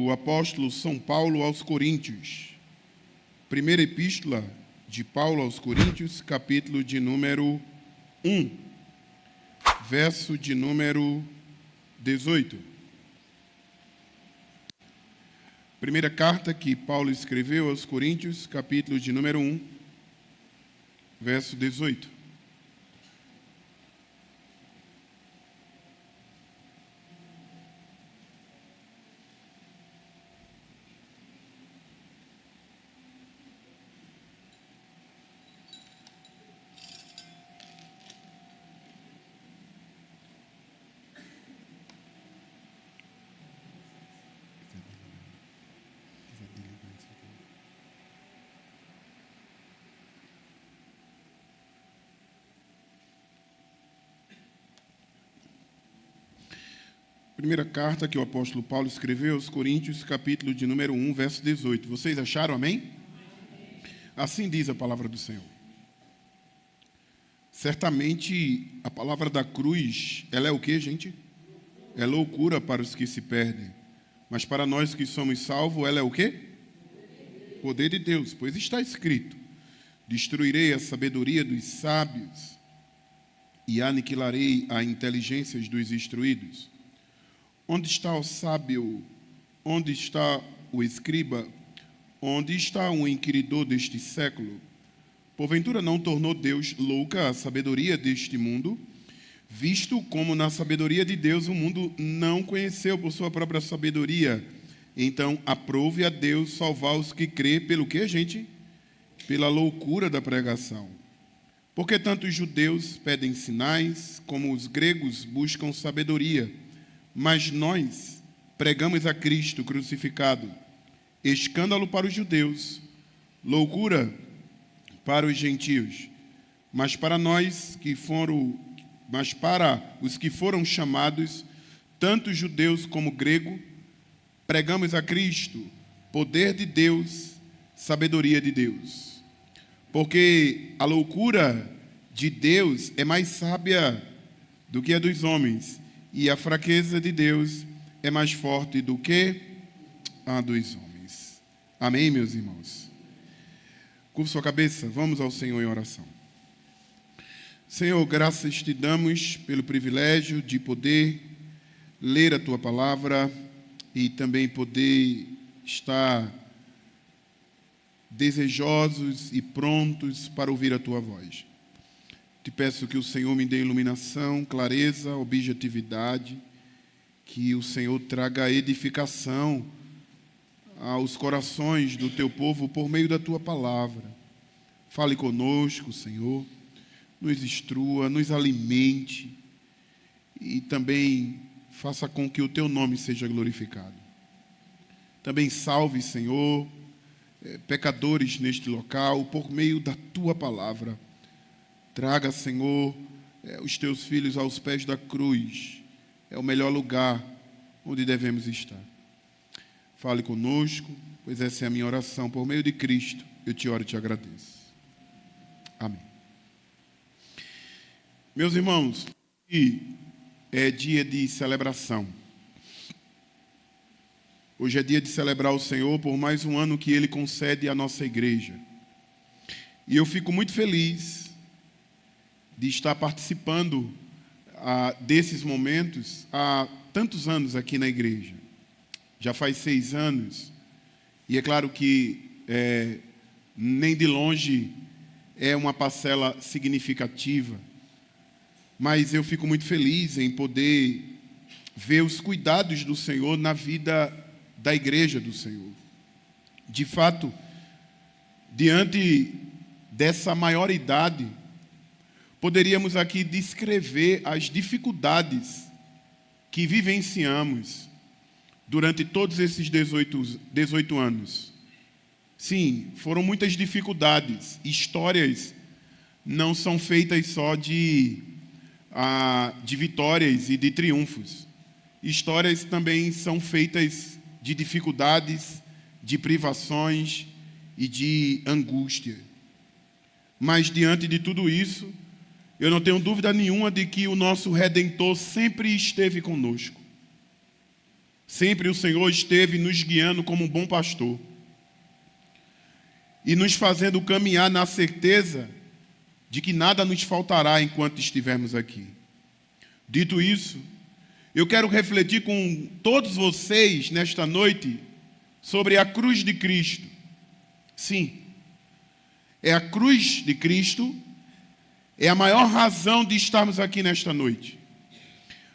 do apóstolo São Paulo aos Coríntios. Primeira epístola de Paulo aos Coríntios, capítulo de número 1, verso de número 18. Primeira carta que Paulo escreveu aos Coríntios, capítulo de número 1, verso 18. Primeira carta que o apóstolo Paulo escreveu aos Coríntios, capítulo de número 1, verso 18. Vocês acharam, amém? Assim diz a palavra do Senhor. Certamente a palavra da cruz, ela é o quê, gente? É loucura para os que se perdem. Mas para nós que somos salvos, ela é o quê? Poder de Deus. Pois está escrito: destruirei a sabedoria dos sábios e aniquilarei a inteligência dos instruídos. Onde está o sábio? Onde está o escriba? Onde está o inquiridor deste século? Porventura não tornou Deus louca a sabedoria deste mundo, visto como na sabedoria de Deus o mundo não conheceu por sua própria sabedoria? Então aprove a Deus salvar os que crê pelo quê, gente? Pela loucura da pregação. Porque tanto os judeus pedem sinais, como os gregos buscam sabedoria. Mas nós pregamos a Cristo crucificado, escândalo para os judeus, loucura para os gentios. Mas para os que foram chamados, tanto judeus como grego, pregamos a Cristo, poder de Deus, sabedoria de Deus. Porque a loucura de Deus é mais sábia do que a dos homens, e a fraqueza de Deus é mais forte do que a dos homens. Amém, meus irmãos? Curva sua cabeça, vamos ao Senhor em oração. Senhor, graças te damos pelo privilégio de poder ler a tua palavra e também poder estar desejosos e prontos para ouvir a tua voz. Te peço que o Senhor me dê iluminação, clareza, objetividade, que o Senhor traga edificação aos corações do teu povo por meio da tua palavra. Fale conosco, Senhor, nos instrua, nos alimente e também faça com que o teu nome seja glorificado. Também salve, Senhor, pecadores neste local por meio da tua palavra. Traga, Senhor, os teus filhos aos pés da cruz. É o melhor lugar onde devemos estar. Fale conosco, pois essa é a minha oração. Por meio de Cristo, eu te oro e te agradeço. Amém. Meus irmãos, hoje é dia de celebração. Hoje é dia de celebrar o Senhor por mais um ano que Ele concede à nossa igreja. E eu fico muito feliz de estar participando desses momentos há tantos anos aqui na igreja. Já faz 6 anos, e é claro que nem de longe é uma parcela significativa, mas eu fico muito feliz em poder ver os cuidados do Senhor na vida da igreja do Senhor. De fato, diante dessa maioridade, poderíamos aqui descrever as dificuldades que vivenciamos durante todos esses 18 anos. Sim, foram muitas dificuldades. Histórias não são feitas só de vitórias e de triunfos. Histórias também são feitas de dificuldades, de privações e de angústia. Mas diante de tudo isso, eu não tenho dúvida nenhuma de que o nosso Redentor sempre esteve conosco. Sempre o Senhor esteve nos guiando como um bom pastor e nos fazendo caminhar na certeza de que nada nos faltará enquanto estivermos aqui. Dito isso, eu quero refletir com todos vocês nesta noite sobre a cruz de Cristo. Sim, é a cruz de Cristo, é a maior razão de estarmos aqui nesta noite.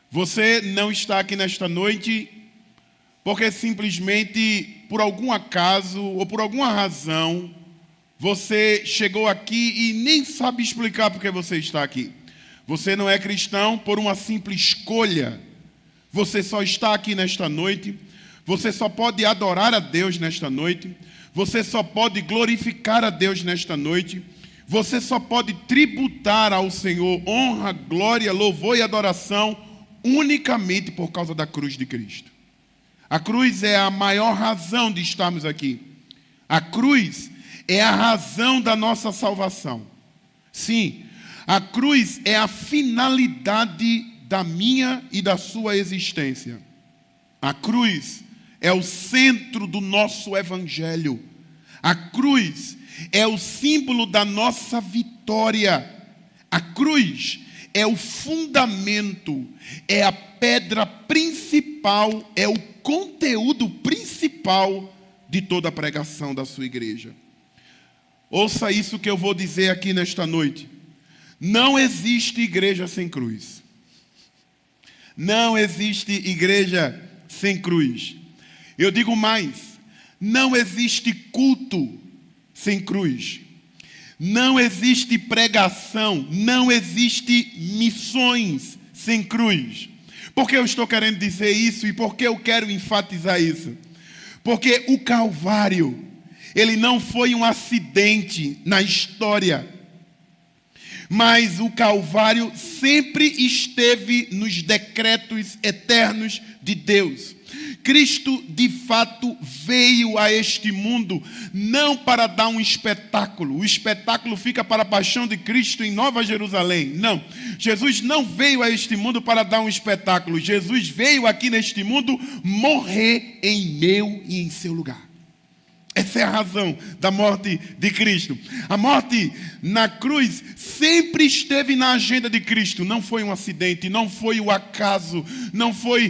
Você não está aqui nesta noite porque simplesmente, por algum acaso ou por alguma razão, você chegou aqui e nem sabe explicar por que você está aqui. Você não é cristão por uma simples escolha. Você só está aqui nesta noite. Você só pode adorar a Deus nesta noite. Você só pode glorificar a Deus nesta noite. Você só pode tributar ao Senhor honra, glória, louvor e adoração unicamente por causa da cruz de Cristo. A cruz é a maior razão de estarmos aqui. A cruz é a razão da nossa salvação. Sim, a cruz é a finalidade da minha e da sua existência. A cruz é o centro do nosso evangelho. A cruz é o símbolo da nossa vitória. A cruz é o fundamento, é a pedra principal, é o conteúdo principal de toda a pregação da sua igreja. Ouça isso que eu vou dizer aqui nesta noite. Não existe igreja sem cruz. Não existe igreja sem cruz. Eu digo mais, não existe culto sem cruz. Não existe pregação, não existe missões sem cruz. Por que eu estou querendo dizer isso e por que eu quero enfatizar isso? Porque o Calvário, ele não foi um acidente na história, mas o Calvário sempre esteve nos decretos eternos de Deus. Cristo, de fato, veio a este mundo não para dar um espetáculo. O espetáculo fica para a paixão de Cristo em Nova Jerusalém. Não. Jesus não veio a este mundo para dar um espetáculo. Jesus veio aqui neste mundo morrer em meu e em seu lugar. Essa é a razão da morte de Cristo. A morte na cruz sempre esteve na agenda de Cristo. Não foi um acidente, não foi o acaso, não foi...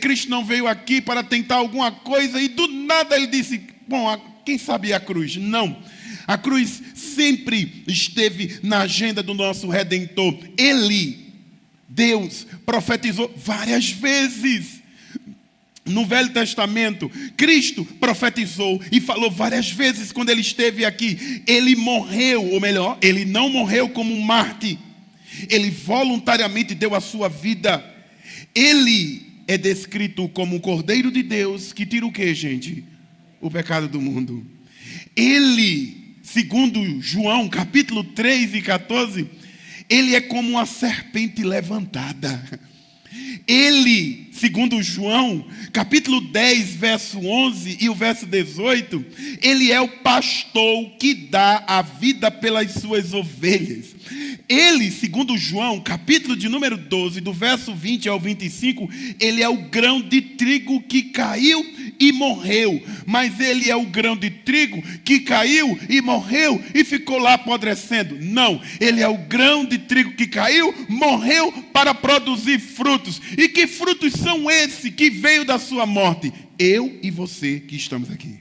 Cristo não veio aqui para tentar alguma coisa e do nada ele disse, bom, quem sabe a cruz? Não. A cruz sempre esteve na agenda do nosso Redentor. Ele, Deus, profetizou várias vezes. No Velho Testamento, Cristo profetizou e falou várias vezes quando ele esteve aqui. Ele morreu, ou melhor, ele não morreu como um mártir. Ele voluntariamente deu a sua vida. Ele é descrito como o Cordeiro de Deus que tira o quê, gente? O pecado do mundo. Ele, segundo João, capítulo 3 e 14, ele é como uma serpente levantada. Ele, segundo João, capítulo 10, verso 11 e o verso 18, ele é o pastor que dá a vida pelas suas ovelhas. Ele, segundo João, capítulo de número 12, do verso 20 ao 25, ele é o grão de trigo que caiu e morreu. Mas ele é o grão de trigo que caiu e morreu e ficou lá apodrecendo. Não, ele é o grão de trigo que caiu, morreu para produzir frutos. E que frutos são esses que veio da sua morte? Eu e você que estamos aqui.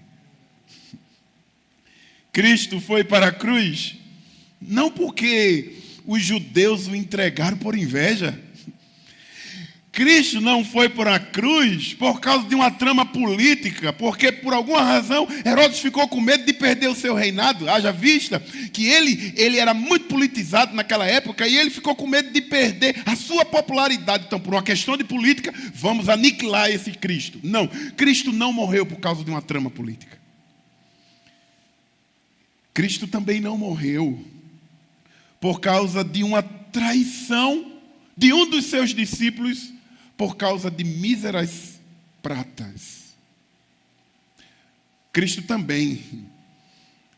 Cristo foi para a cruz, não porque os judeus o entregaram por inveja. Cristo não foi para a cruz por causa de uma trama política, porque por alguma razão Herodes ficou com medo de perder o seu reinado. Haja vista que ele era muito politizado naquela época e ele ficou com medo de perder a sua popularidade. Então, por uma questão de política, vamos aniquilar esse Cristo. Não, Cristo não morreu por causa de uma trama política. Cristo também não morreu por causa de uma traição de um dos seus discípulos por causa de míseras pratas. Cristo também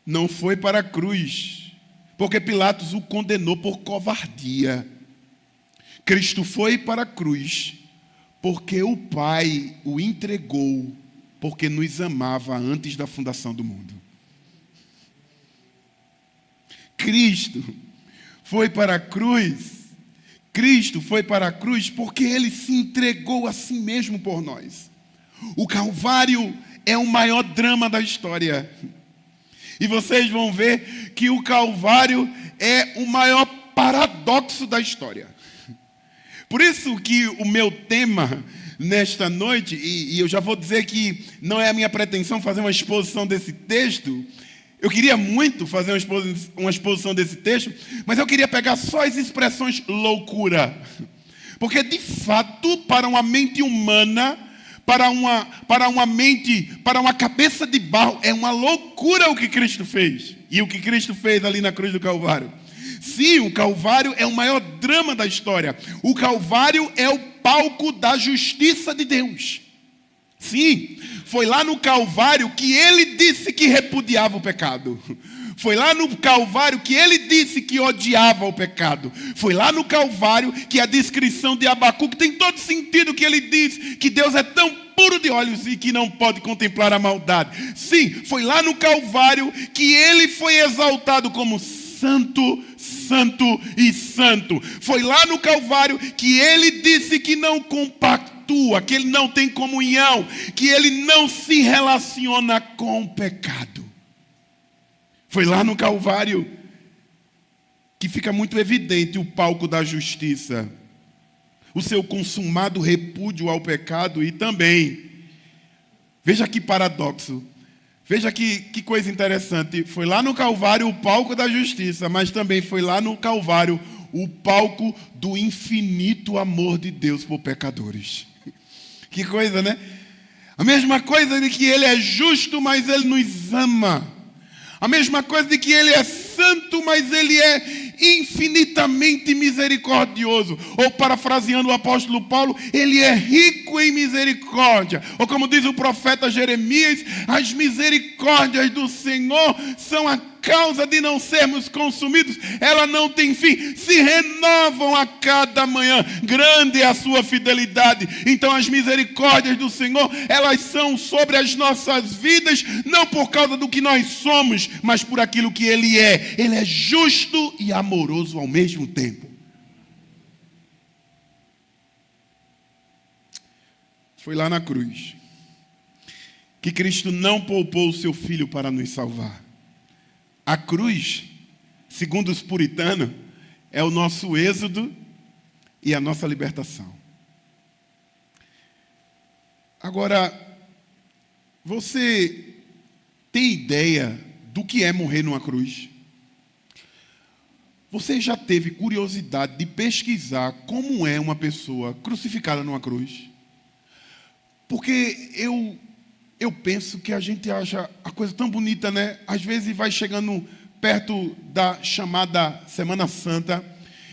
não foi para a cruz porque Pilatos o condenou por covardia. Cristo foi para a cruz Porque o Pai o entregou, porque nos amava antes da fundação do mundo. Cristo foi para a cruz. Cristo foi para a cruz porque Ele se entregou a si mesmo por nós. O Calvário é o maior drama da história. E vocês vão ver que o Calvário é o maior paradoxo da história. Por isso que o meu tema nesta noite, e eu já vou dizer que não é a minha pretensão fazer uma exposição desse texto. Eu queria muito fazer uma exposição desse texto, mas eu queria pegar só as expressões loucura. Porque, de fato, para uma mente humana, para uma cabeça de barro, é uma loucura o que Cristo fez. E o que Cristo fez ali na cruz do Calvário. Sim, o Calvário é o maior drama da história. O Calvário é o palco da justiça de Deus. Sim, foi lá no Calvário que Ele disse que repudiava o pecado. Foi lá no Calvário que Ele disse que odiava o pecado. Foi lá no Calvário que a descrição de Abacuque tem todo sentido, que ele diz que Deus é tão puro de olhos e que não pode contemplar a maldade. Sim, foi lá no Calvário que Ele foi exaltado como santo, santo e santo. Foi lá no Calvário que Ele disse que não compactua, que Ele não tem comunhão, que Ele não se relaciona com o pecado. Foi lá no Calvário que fica muito evidente o palco da justiça, o seu consumado repúdio ao pecado e também, veja que paradoxo, veja que coisa interessante, foi lá no Calvário o palco da justiça, mas também foi lá no Calvário o palco do infinito amor de Deus por pecadores. Que coisa, né? A mesma coisa de que Ele é justo, mas Ele nos ama. A mesma coisa de que Ele é santo, mas Ele é infinitamente misericordioso. Ou, parafraseando o apóstolo Paulo, Ele é rico em misericórdia. Ou como diz o profeta Jeremias, as misericórdias do Senhor são a causa de não sermos consumidos. Ela não tem fim, se renovam a cada manhã. Grande é a sua fidelidade. Então as misericórdias do Senhor, elas são sobre as nossas vidas, não por causa do que nós somos, mas por aquilo que Ele é. Ele é justo e amoroso ao mesmo tempo. Foi lá na cruz que Cristo não poupou o seu Filho para nos salvar. A cruz, segundo os puritanos, é o nosso êxodo e a nossa libertação. Agora, você tem ideia do que é morrer numa cruz? Você já teve curiosidade de pesquisar como é uma pessoa crucificada numa cruz? Porque eu penso que a gente acha a coisa tão bonita, né? Às vezes vai chegando perto da chamada Semana Santa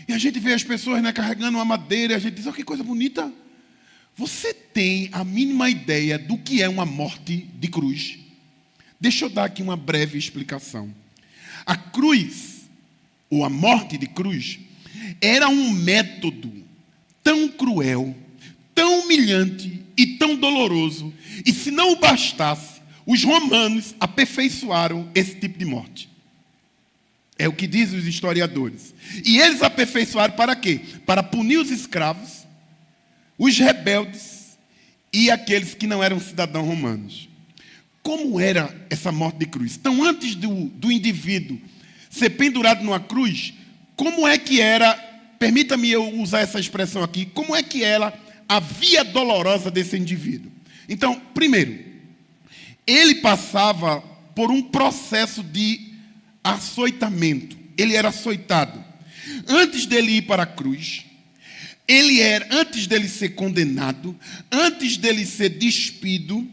e a gente vê as pessoas, né, carregando uma madeira e a gente diz, que coisa bonita. Você tem a mínima ideia do que é uma morte de cruz? Deixa eu dar aqui uma breve explicação. A cruz, ou a morte de cruz, era um método tão cruel, tão humilhante e tão doloroso. E se não bastasse, os romanos aperfeiçoaram esse tipo de morte. É o que dizem os historiadores. E eles aperfeiçoaram para quê? Para punir os escravos, os rebeldes e aqueles que não eram cidadãos romanos. Como era essa morte de cruz? Então, antes do indivíduo ser pendurado numa cruz, como é que era, permita-me eu usar essa expressão aqui, como é que era a via dolorosa desse indivíduo? Então, primeiro, ele passava por um processo de açoitamento. Ele era açoitado. Antes dele ir para a cruz, antes dele ser condenado, antes dele ser despido,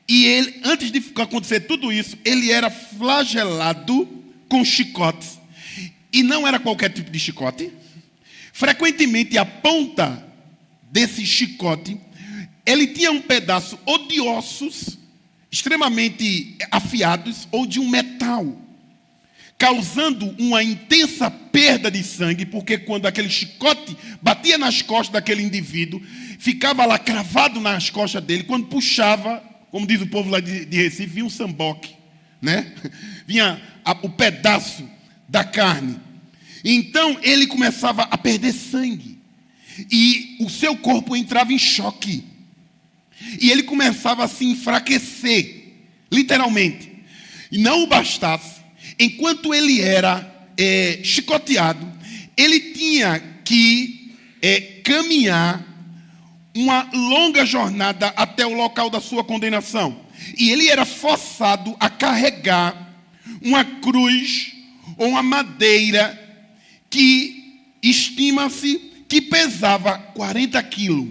e ele, antes de acontecer tudo isso, ele era flagelado com chicotes. E não era qualquer tipo de chicote. Frequentemente, a ponta desse chicote, ele tinha um pedaço ou de ossos extremamente afiados ou de um metal, causando uma intensa perda de sangue, porque quando aquele chicote batia nas costas daquele indivíduo, ficava lá cravado nas costas dele. Quando puxava, como diz o povo lá de Recife, vinha um samboque, né? Vinha o pedaço da carne. Então ele começava a perder sangue e o seu corpo entrava em choque e ele começava a se enfraquecer, literalmente. E não o bastasse, enquanto ele era chicoteado, ele tinha que caminhar uma longa jornada até o local da sua condenação. E ele era forçado a carregar uma cruz ou uma madeira que estima-se que pesava 40 quilos.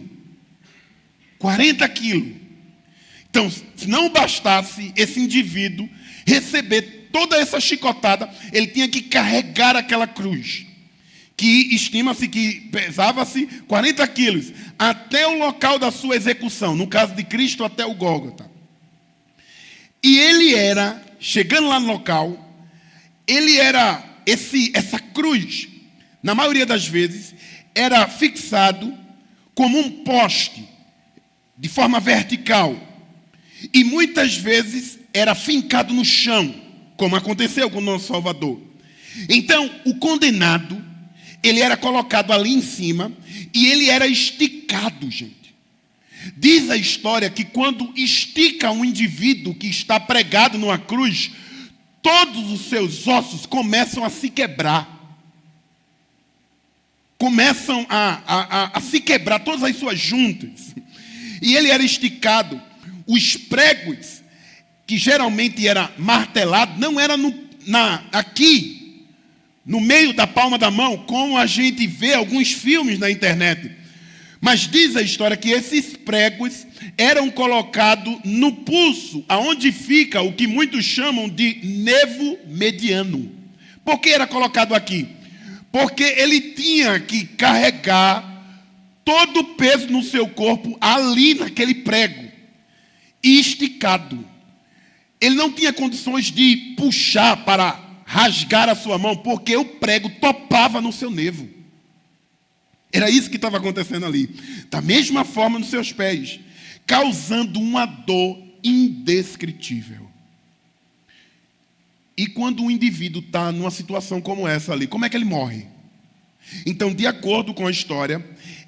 40 quilos. Então, se não bastasse esse indivíduo receber toda essa chicotada, ele tinha que carregar aquela cruz, que estima-se que pesava-se 40 quilos, até o local da sua execução, no caso de Cristo, até o Gólgota. E ele era, chegando lá no local, ele era, essa cruz, na maioria das vezes, era fixado como um poste, de forma vertical, e muitas vezes era fincado no chão, como aconteceu com o nosso Salvador. Então, o condenado, ele era colocado ali em cima e ele era esticado, gente. Diz a história que quando estica um indivíduo que está pregado numa cruz, todos os seus ossos começam a se quebrar. Começam a se quebrar, todas as suas juntas. E ele era esticado. Os pregos, que geralmente era martelado, não era aqui, no meio da palma da mão, como a gente vê alguns filmes na internet. Mas diz a história que esses pregos eram colocados no pulso, aonde fica o que muitos chamam de nervo mediano. Por que era colocado aqui? Porque ele tinha que carregar todo o peso no seu corpo ali naquele prego, e esticado. Ele não tinha condições de puxar para rasgar a sua mão, porque o prego topava no seu nervo. Era isso que estava acontecendo ali. Da mesma forma nos seus pés, causando uma dor indescritível. E quando um indivíduo está numa situação como essa ali, como é que ele morre? Então, de acordo com a história,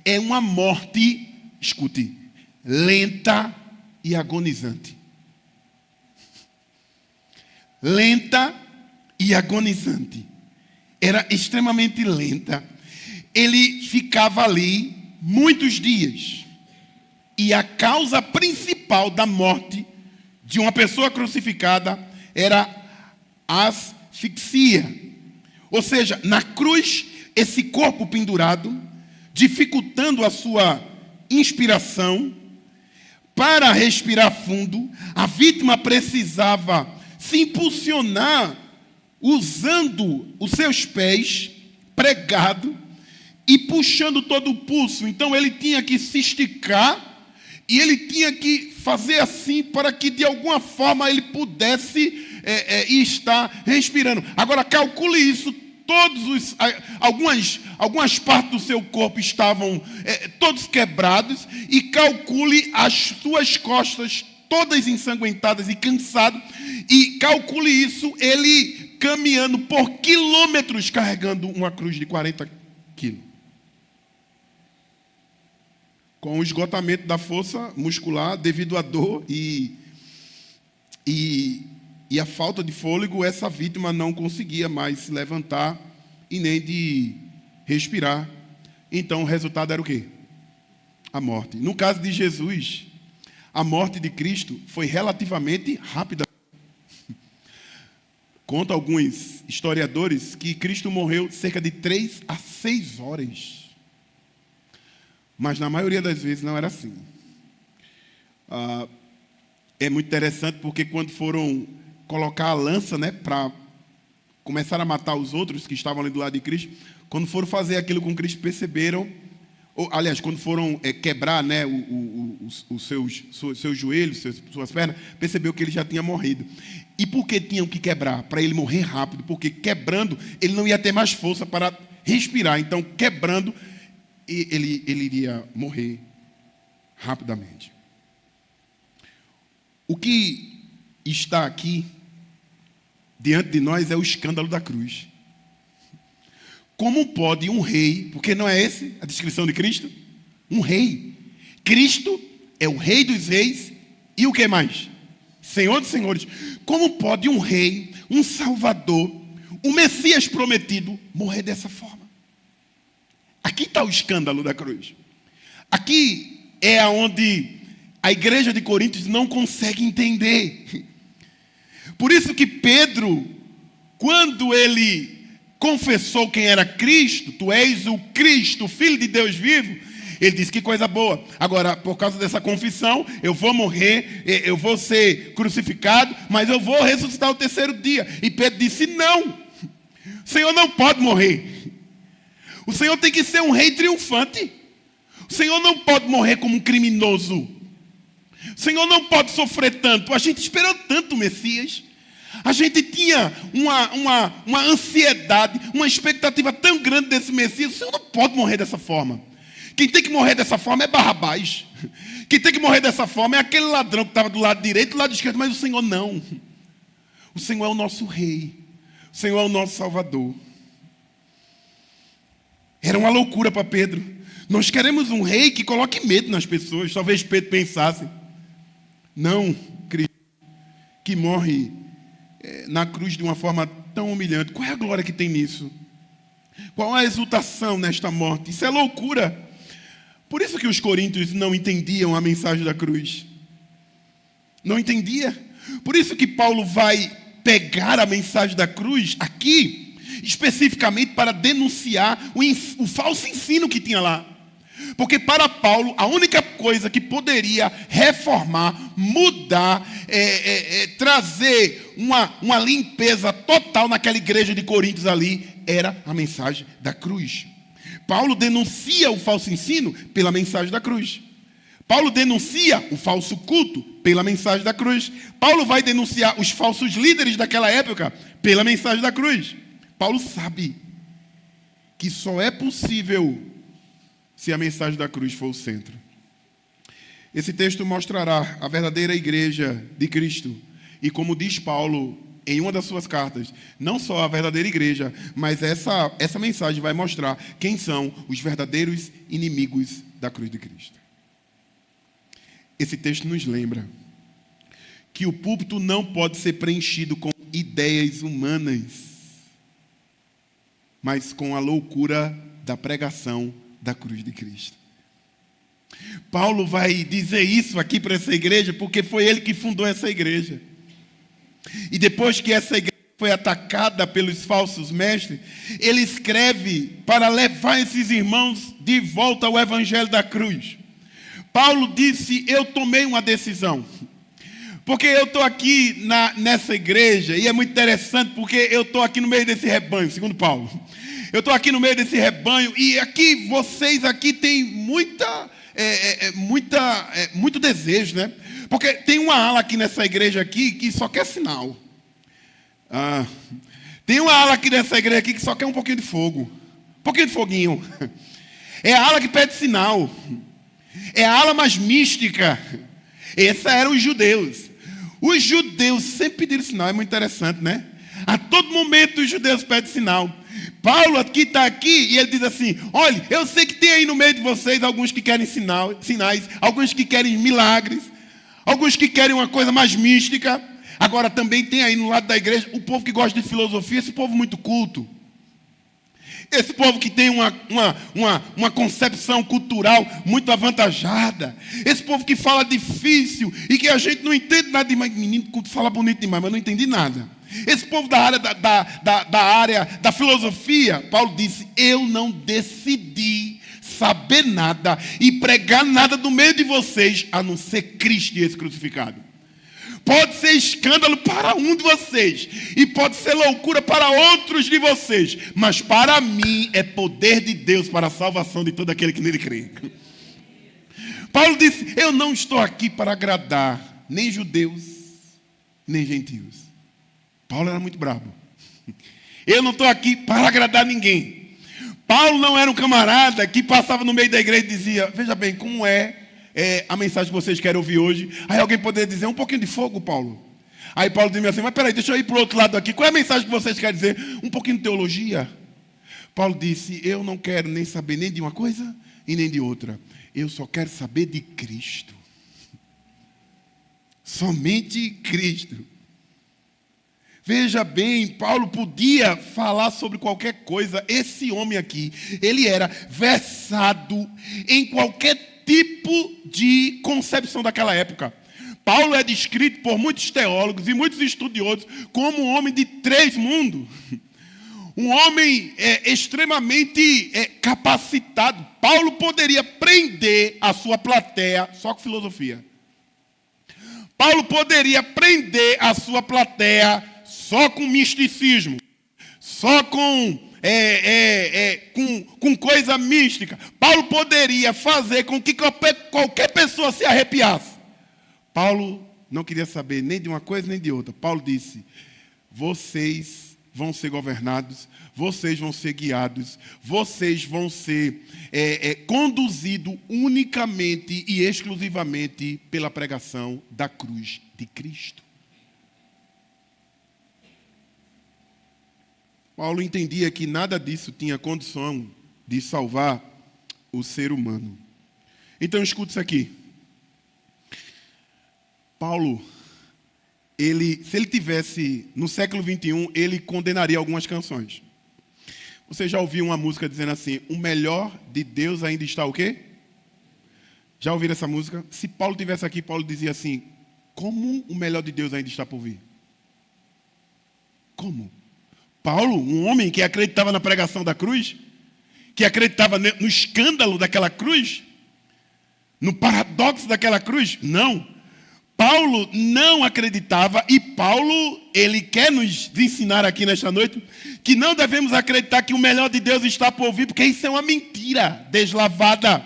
é uma morte, escute, lenta e agonizante. Lenta e agonizante. Era extremamente lenta. Ele ficava ali muitos dias. E a causa principal da morte de uma pessoa crucificada era a asfixia. Ou seja, na cruz, esse corpo pendurado, dificultando a sua inspiração. Para respirar fundo, a vítima precisava se impulsionar usando os seus pés pregado e puxando todo o pulso. Então ele tinha que se esticar e ele tinha que fazer assim para que de alguma forma ele pudesse estar respirando. Agora calcule isso. Algumas partes do seu corpo estavam todos quebrados, e calcule as suas costas todas ensanguentadas e cansado, e calcule isso, ele caminhando por quilômetros carregando uma cruz de 40 quilos. Com o esgotamento da força muscular devido à dor e a falta de fôlego, essa vítima não conseguia mais se levantar e nem de respirar. Então o resultado era o quê? A morte. No caso de Jesus, a morte de Cristo foi relativamente rápida. Conta alguns historiadores que Cristo morreu cerca de 3 a 6 horas. Mas na maioria das vezes não era assim. É muito interessante porque quando foram colocar a lança, né, para começar a matar os outros que estavam ali do lado de Cristo, quando foram fazer aquilo com Cristo, perceberam, aliás, quando foram quebrar, né, os seus joelhos, suas pernas, percebeu que ele já tinha morrido. E por que tinham que quebrar? Para ele morrer rápido, porque quebrando, ele não ia ter mais força para respirar. Então, quebrando, ele iria morrer rapidamente. O que está aqui diante de nós é o escândalo da cruz. Como pode um rei, porque não é essa a descrição de Cristo? Um rei. Cristo é o rei dos reis e o que mais? Senhor dos senhores. Como pode um rei, um salvador, um Messias prometido morrer dessa forma? Aqui está o escândalo da cruz. Aqui é onde a igreja de Coríntios não consegue entender. Por isso que Pedro, quando ele confessou quem era Cristo, tu és o Cristo, o Filho de Deus vivo, ele disse: que coisa boa. Agora, por causa dessa confissão, eu vou morrer, eu vou ser crucificado, mas eu vou ressuscitar o terceiro dia. E Pedro disse: não, o Senhor não pode morrer. O Senhor tem que ser um rei triunfante. O Senhor não pode morrer como um criminoso. O Senhor não pode sofrer tanto. A gente esperou tanto o Messias. A gente tinha uma ansiedade, uma expectativa tão grande desse Messias. O Senhor não pode morrer dessa forma. Quem tem que morrer dessa forma é Barrabás. Quem tem que morrer dessa forma é aquele ladrão que estava do lado direito e do lado esquerdo. Mas o Senhor não. O Senhor é o nosso rei. O Senhor é o nosso salvador. Era uma loucura para Pedro. Nós queremos um rei que coloque medo nas pessoas. Talvez Pedro pensasse: não, Cristo, que morre na cruz de uma forma tão humilhante. Qual é a glória que tem nisso? Qual a exultação nesta morte? Isso é loucura. Por isso que os coríntios não entendiam a mensagem da cruz. Não entendia. Por isso que Paulo vai pegar a mensagem da cruz aqui, especificamente para denunciar o falso ensino que tinha lá. Porque para Paulo, a única coisa que poderia reformar, mudar, trazer uma limpeza total naquela igreja de Coríntios ali, era a mensagem da cruz. Paulo denuncia o falso ensino pela mensagem da cruz. Paulo denuncia o falso culto pela mensagem da cruz. Paulo vai denunciar os falsos líderes daquela época pela mensagem da cruz. Paulo sabe que só é possível se a mensagem da cruz for o centro. Esse texto mostrará a verdadeira igreja de Cristo. E como diz Paulo em uma das suas cartas, não só a verdadeira igreja, mas essa mensagem vai mostrar quem são os verdadeiros inimigos da cruz de Cristo. Esse texto nos lembra que o púlpito não pode ser preenchido com ideias humanas, mas com a loucura da pregação da cruz de Cristo. Paulo vai dizer isso aqui para essa igreja porque foi ele que fundou essa igreja. E depois que essa igreja foi atacada pelos falsos mestres, ele escreve para levar esses irmãos de volta ao evangelho da cruz. Paulo disse: eu tomei uma decisão. Porque eu estou aqui nessa igreja, e é muito interessante porque eu estou aqui no meio desse rebanho, segundo Paulo. Eu estou aqui no meio desse rebanho, e aqui, vocês aqui têm muito desejo, né? Porque tem uma ala aqui nessa igreja aqui que só quer sinal. Tem uma ala aqui nessa igreja aqui que só quer um pouquinho de fogo. Um pouquinho de foguinho. É a ala que pede sinal. É a ala mais mística. Esses eram os judeus. Os judeus sempre pediram sinal. É muito interessante, né? A todo momento os judeus pedem sinal. Paulo aqui está aqui e ele diz assim: olha, eu sei que tem aí no meio de vocês alguns que querem sinais, alguns que querem milagres, alguns que querem uma coisa mais mística. Agora também tem aí no lado da igreja o povo que gosta de filosofia, esse povo muito culto. Esse povo que tem uma concepção cultural muito avantajada. Esse povo que fala difícil e que a gente não entende nada demais. Menino, fala bonito demais, mas não entendi nada. Esse povo da área da filosofia, Paulo disse: eu não decidi saber nada e pregar nada no meio de vocês, a não ser Cristo e esse crucificado. Pode ser escândalo para um de vocês e pode ser loucura para outros de vocês, mas para mim é poder de Deus para a salvação de todo aquele que nele crê. Paulo disse: eu não estou aqui para agradar nem judeus, nem gentios. Paulo era muito bravo. Eu não estou aqui para agradar ninguém. Paulo não era um camarada que passava no meio da igreja e dizia, veja bem, como é a mensagem que vocês querem ouvir hoje? Aí alguém poderia dizer, um pouquinho de fogo, Paulo. Aí Paulo dizia assim, mas peraí, deixa eu ir para o outro lado aqui. Qual é a mensagem que vocês querem dizer? Um pouquinho de teologia. Paulo disse, eu não quero nem saber nem de uma coisa e nem de outra. Eu só quero saber de Cristo. Somente Cristo. Veja bem, Paulo podia falar sobre qualquer coisa. Esse homem aqui, ele era versado em qualquer tipo de concepção daquela época. Paulo é descrito por muitos teólogos e muitos estudiosos como um homem de 3 mundos. Um homem extremamente capacitado. Paulo poderia prender a sua plateia só com filosofia. Paulo poderia prender a sua plateia só com misticismo, só com coisa mística. Paulo poderia fazer com que qualquer pessoa se arrepiasse. Paulo não queria saber nem de uma coisa nem de outra. Paulo disse, vocês vão ser governados, vocês vão ser guiados, vocês vão ser conduzidos unicamente e exclusivamente pela pregação da cruz de Cristo. Paulo entendia que nada disso tinha condição de salvar o ser humano. Então escute isso aqui. Paulo, se ele tivesse no século 21, ele condenaria algumas canções. Você já ouviu uma música dizendo assim, o melhor de Deus ainda está o quê? Já ouviram essa música? Se Paulo tivesse aqui, Paulo dizia assim, como o melhor de Deus ainda está por vir? Como? Paulo, um homem que acreditava na pregação da cruz, que acreditava no escândalo daquela cruz, no paradoxo daquela cruz? Não. Paulo não acreditava e Paulo, ele quer nos ensinar aqui nesta noite que não devemos acreditar que o melhor de Deus está por vir, porque isso é uma mentira deslavada.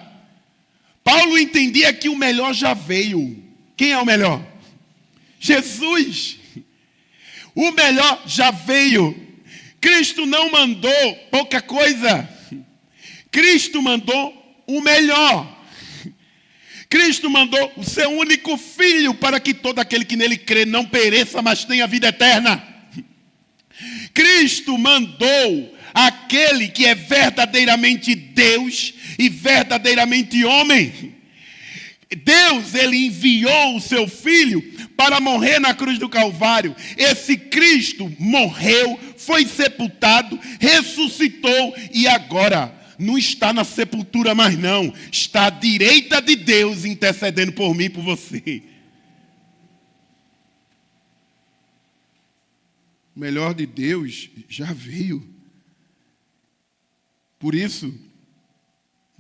Paulo entendia que o melhor já veio. Quem é o melhor? Jesus. O melhor já veio. Cristo não mandou pouca coisa. Cristo mandou o melhor. Cristo mandou o seu único filho para que todo aquele que nele crê não pereça, mas tenha vida eterna. Cristo mandou aquele que é verdadeiramente Deus e verdadeiramente homem. Deus, ele enviou o seu filho para morrer na cruz do Calvário. Esse Cristo morreu, foi sepultado, ressuscitou e agora não está na sepultura mais não. Está à direita de Deus intercedendo por mim e por você. O melhor de Deus já veio. Por isso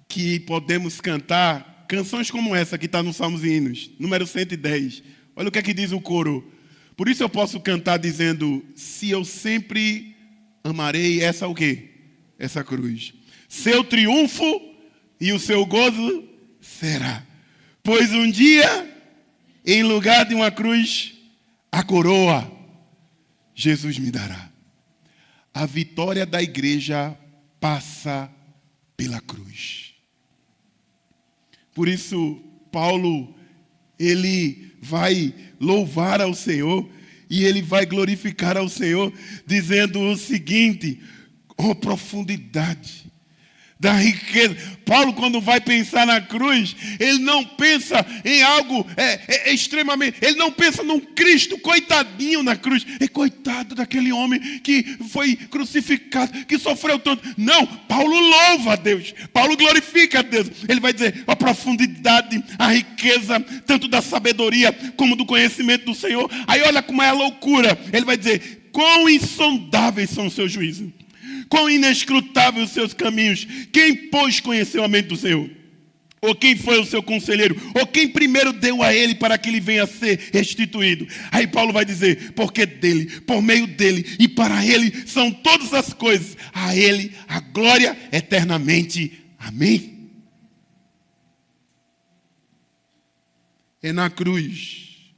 que podemos cantar canções como essa que está no Salmos e Hinos, número 110. Olha o que é que diz o coro. Por isso eu posso cantar dizendo, se eu sempre amarei essa o quê? Essa cruz. Seu triunfo e o seu gozo será. Pois um dia, em lugar de uma cruz, a coroa Jesus me dará. A vitória da igreja passa pela cruz. Por isso, Paulo, ele vai louvar ao Senhor e ele vai glorificar ao Senhor, dizendo o seguinte, oh profundidade da riqueza. Paulo, quando vai pensar na cruz, ele não pensa em algo extremamente, ele não pensa num Cristo coitadinho na cruz, coitado daquele homem que foi crucificado, que sofreu tanto. Não, Paulo louva a Deus, Paulo glorifica a Deus. Ele vai dizer a profundidade, a riqueza, tanto da sabedoria como do conhecimento do Senhor. Aí olha como é a loucura, ele vai dizer, quão insondáveis são os seus juízos, quão inescrutáveis os seus caminhos. Quem, pois, conheceu a mente do Senhor? Ou quem foi o seu conselheiro? Ou quem primeiro deu a ele para que ele venha a ser restituído? Aí Paulo vai dizer, porque dele, por meio dele e para ele são todas as coisas. A ele a glória eternamente. Amém? É na cruz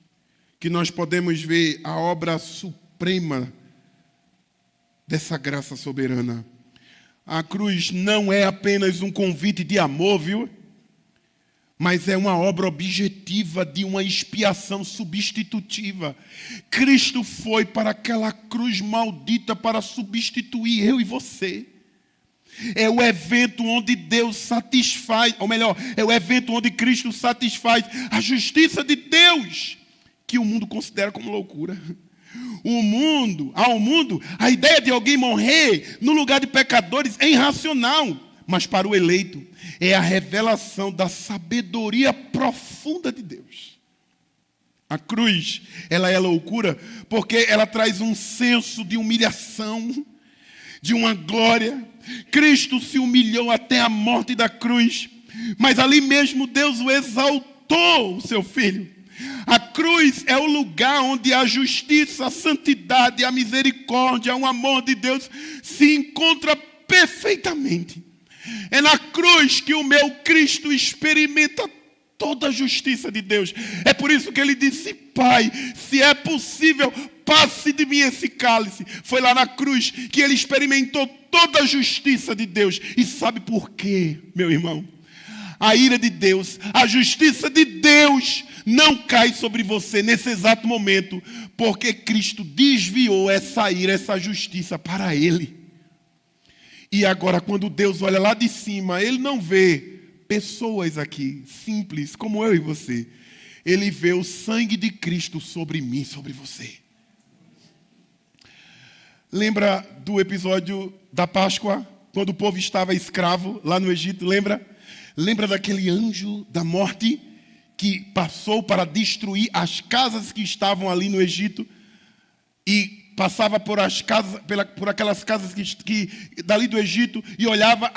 que nós podemos ver a obra suprema dessa graça soberana. A cruz não é apenas um convite de amor, viu? Mas é uma obra objetiva de uma expiação substitutiva. Cristo foi para aquela cruz maldita para substituir eu e você. É o evento onde Deus satisfaz, ou melhor, é o evento onde Cristo satisfaz a justiça de Deus, que o mundo considera como loucura. Ao mundo, a ideia de alguém morrer no lugar de pecadores é irracional. Mas para o eleito, é a revelação da sabedoria profunda de Deus. A cruz, ela é loucura porque ela traz um senso de humilhação, de uma glória. Cristo se humilhou até a morte da cruz, mas ali mesmo Deus o exaltou, o seu Filho. A cruz é o lugar onde a justiça, a santidade, a misericórdia, o amor de Deus se encontra perfeitamente. É na cruz que o meu Cristo experimenta toda a justiça de Deus. É por isso que ele disse: Pai, se é possível, passe de mim esse cálice. Foi lá na cruz que ele experimentou toda a justiça de Deus. E sabe por quê, meu irmão? A ira de Deus, a justiça de Deus não cai sobre você nesse exato momento, porque Cristo desviou essa ira, essa justiça para ele. E agora, quando Deus olha lá de cima, ele não vê pessoas aqui, simples, como eu e você. Ele vê o sangue de Cristo sobre mim, sobre você. Lembra do episódio da Páscoa, quando o povo estava escravo lá no Egito, lembra? Lembra daquele anjo da morte que passou para destruir as casas que estavam ali no Egito e passava por aquelas casas que dali do Egito e olhava,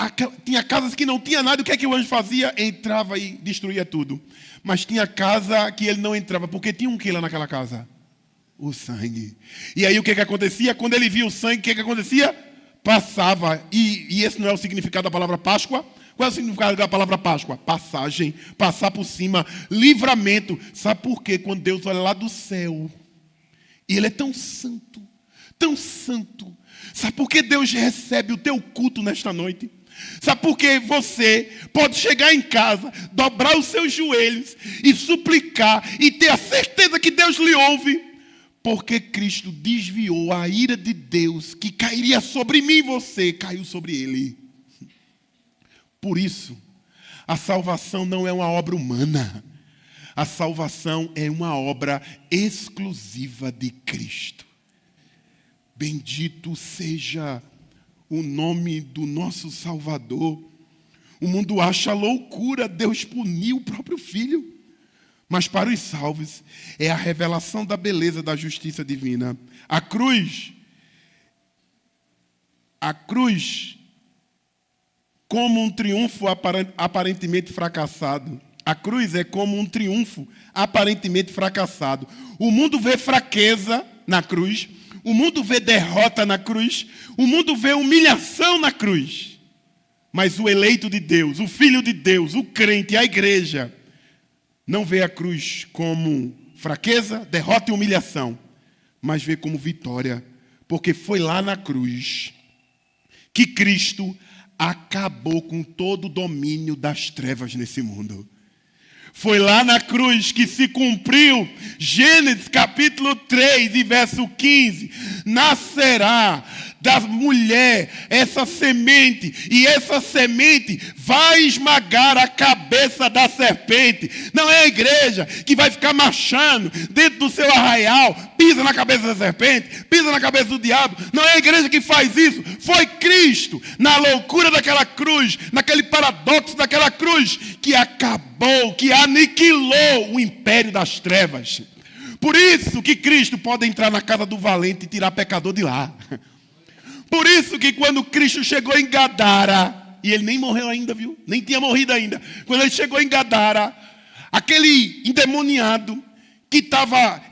tinha casas que não tinha nada, o que é que o anjo fazia? Entrava e destruía tudo. Mas tinha casa que ele não entrava, porque tinha um que lá naquela casa? O sangue. E aí o que é que acontecia? Quando ele via o sangue, o que é que acontecia? Passava. E esse não é o significado da palavra Páscoa? Qual é o significado da palavra Páscoa? Passagem, passar por cima, livramento. Sabe por quê? Quando Deus olha lá do céu, e ele é tão santo, tão santo. Sabe por que Deus recebe o teu culto nesta noite? Sabe por que você pode chegar em casa, dobrar os seus joelhos e suplicar e ter a certeza que Deus lhe ouve? Porque Cristo desviou a ira de Deus que cairia sobre mim e você, caiu sobre ele. Por isso, a salvação não é uma obra humana. A salvação é uma obra exclusiva de Cristo. Bendito seja o nome do nosso Salvador. O mundo acha loucura Deus punir o próprio Filho. Mas para os salvos é a revelação da beleza da justiça divina. A cruz, como um triunfo aparentemente fracassado. A cruz é como um triunfo aparentemente fracassado. O mundo vê fraqueza na cruz. O mundo vê derrota na cruz. O mundo vê humilhação na cruz. Mas o eleito de Deus, o filho de Deus, o crente, a igreja, não vê a cruz como fraqueza, derrota e humilhação, mas vê como vitória. Porque foi lá na cruz que Cristo acabou com todo o domínio das trevas nesse mundo. Foi lá na cruz que se cumpriu Gênesis capítulo 3 e verso 15. Nascerá da mulher essa semente, e essa semente vai esmagar a cabeça da serpente. Não é a igreja que vai ficar marchando dentro do seu arraial, pisa na cabeça da serpente, pisa na cabeça do diabo. Não é a igreja que faz isso. Foi Cristo, na loucura daquela cruz, naquele paradoxo daquela cruz, que acabou, que aniquilou o império das trevas. Por isso que Cristo pode entrar na casa do valente e tirar pecador de lá. Por isso que quando Cristo chegou em Gadara, e ele nem morreu ainda, viu? Nem tinha morrido ainda. Quando ele chegou em Gadara, aquele endemoniado que estava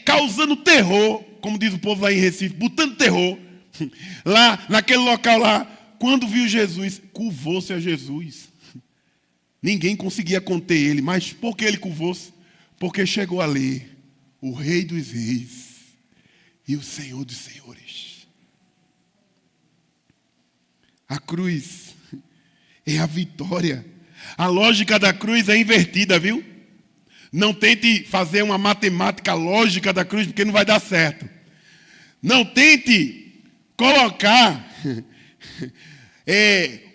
causando terror, como diz o povo lá em Recife, botando terror, lá naquele local lá, quando viu Jesus, curvou-se a Jesus. Ninguém conseguia conter ele, mas por que ele curvou-se? Porque chegou ali o Rei dos Reis e o Senhor dos Senhores. A cruz é a vitória. A lógica da cruz é invertida, viu? Não tente fazer uma matemática lógica da cruz, porque não vai dar certo. Não tente colocar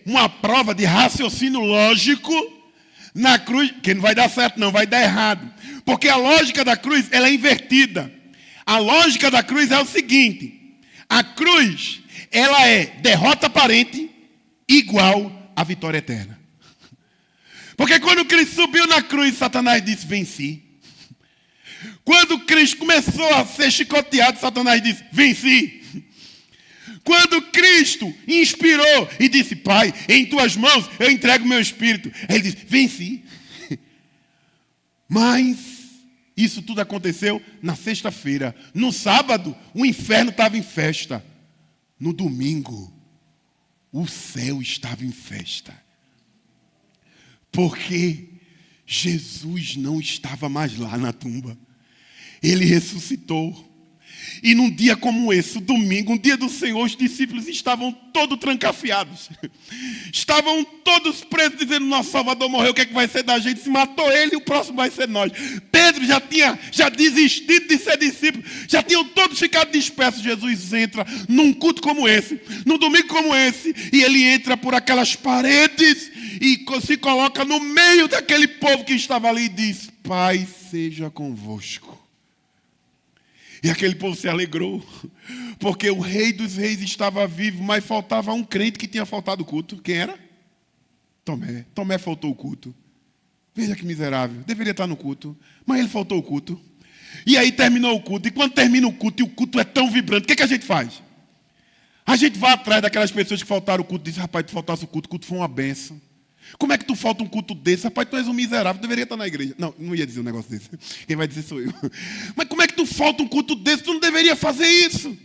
uma prova de raciocínio lógico na cruz, que não vai dar certo, não, vai dar errado. Porque a lógica da cruz, ela é invertida. A lógica da cruz é o seguinte: a cruz, ela é derrota aparente igual a vitória eterna. Porque quando Cristo subiu na cruz, Satanás disse, venci. Quando Cristo começou a ser chicoteado, Satanás disse, venci. Quando Cristo inspirou e disse, Pai, em tuas mãos eu entrego meu espírito, ele disse, venci. Mas isso tudo aconteceu na sexta-feira. No sábado, o inferno estava em festa. No domingo, o céu estava em festa. Porque Jesus não estava mais lá na tumba. Ele ressuscitou. E num dia como esse, o domingo, um dia do Senhor, os discípulos estavam todos trancafiados. Estavam todos presos, dizendo, nosso Salvador morreu, o que é que vai ser da gente? Se matou ele, e o próximo vai ser nós. Pedro já desistido de ser discípulo. Já tinham todos ficado dispersos. Jesus entra num culto como esse, num domingo como esse, e ele entra por aquelas paredes e se coloca no meio daquele povo que estava ali e diz, Pai seja convosco. E aquele povo se alegrou, porque o Rei dos Reis estava vivo, mas faltava um crente que tinha faltado o culto. Quem era? Tomé. Tomé faltou o culto. Veja que miserável, deveria estar no culto, mas ele faltou o culto. E aí terminou o culto, e quando termina o culto, e o culto é tão vibrante, o que a gente faz? A gente vai atrás daquelas pessoas que faltaram o culto e diz, rapaz, tu faltasse o culto foi uma benção. Como é que tu falta um culto desse? Rapaz, tu és um miserável, deveria estar na igreja. Não ia dizer um negócio desse. Quem vai dizer sou eu. Mas como é que tu falta um culto desse? Tu não deveria fazer isso.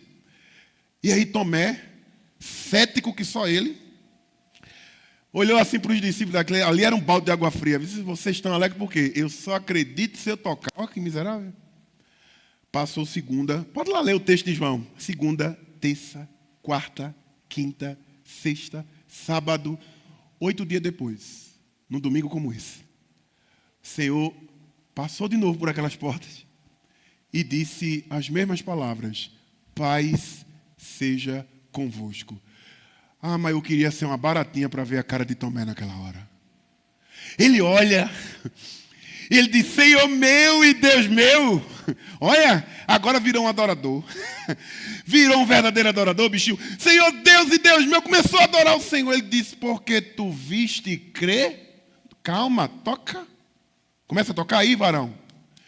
E aí Tomé, cético que só ele, olhou assim para os discípulos, ali era um balde de água fria. Vocês estão alegres por quê? Eu só acredito se eu tocar. Olha que miserável. Passou segunda, pode lá ler o texto de João. Segunda, terça, quarta, quinta, sexta, sábado, 8 dias depois, num domingo como esse, o Senhor passou de novo por aquelas portas e disse as mesmas palavras, paz seja convosco. Ah, mas eu queria ser uma baratinha para ver a cara de Tomé naquela hora. Ele olha, ele diz, Senhor meu e Deus meu. Olha, agora virou um adorador. Virou um verdadeiro adorador, bichinho. Senhor Deus e Deus meu, começou a adorar o Senhor. Ele disse, porque tu viste e crê? Calma, toca. Começa a tocar aí, varão.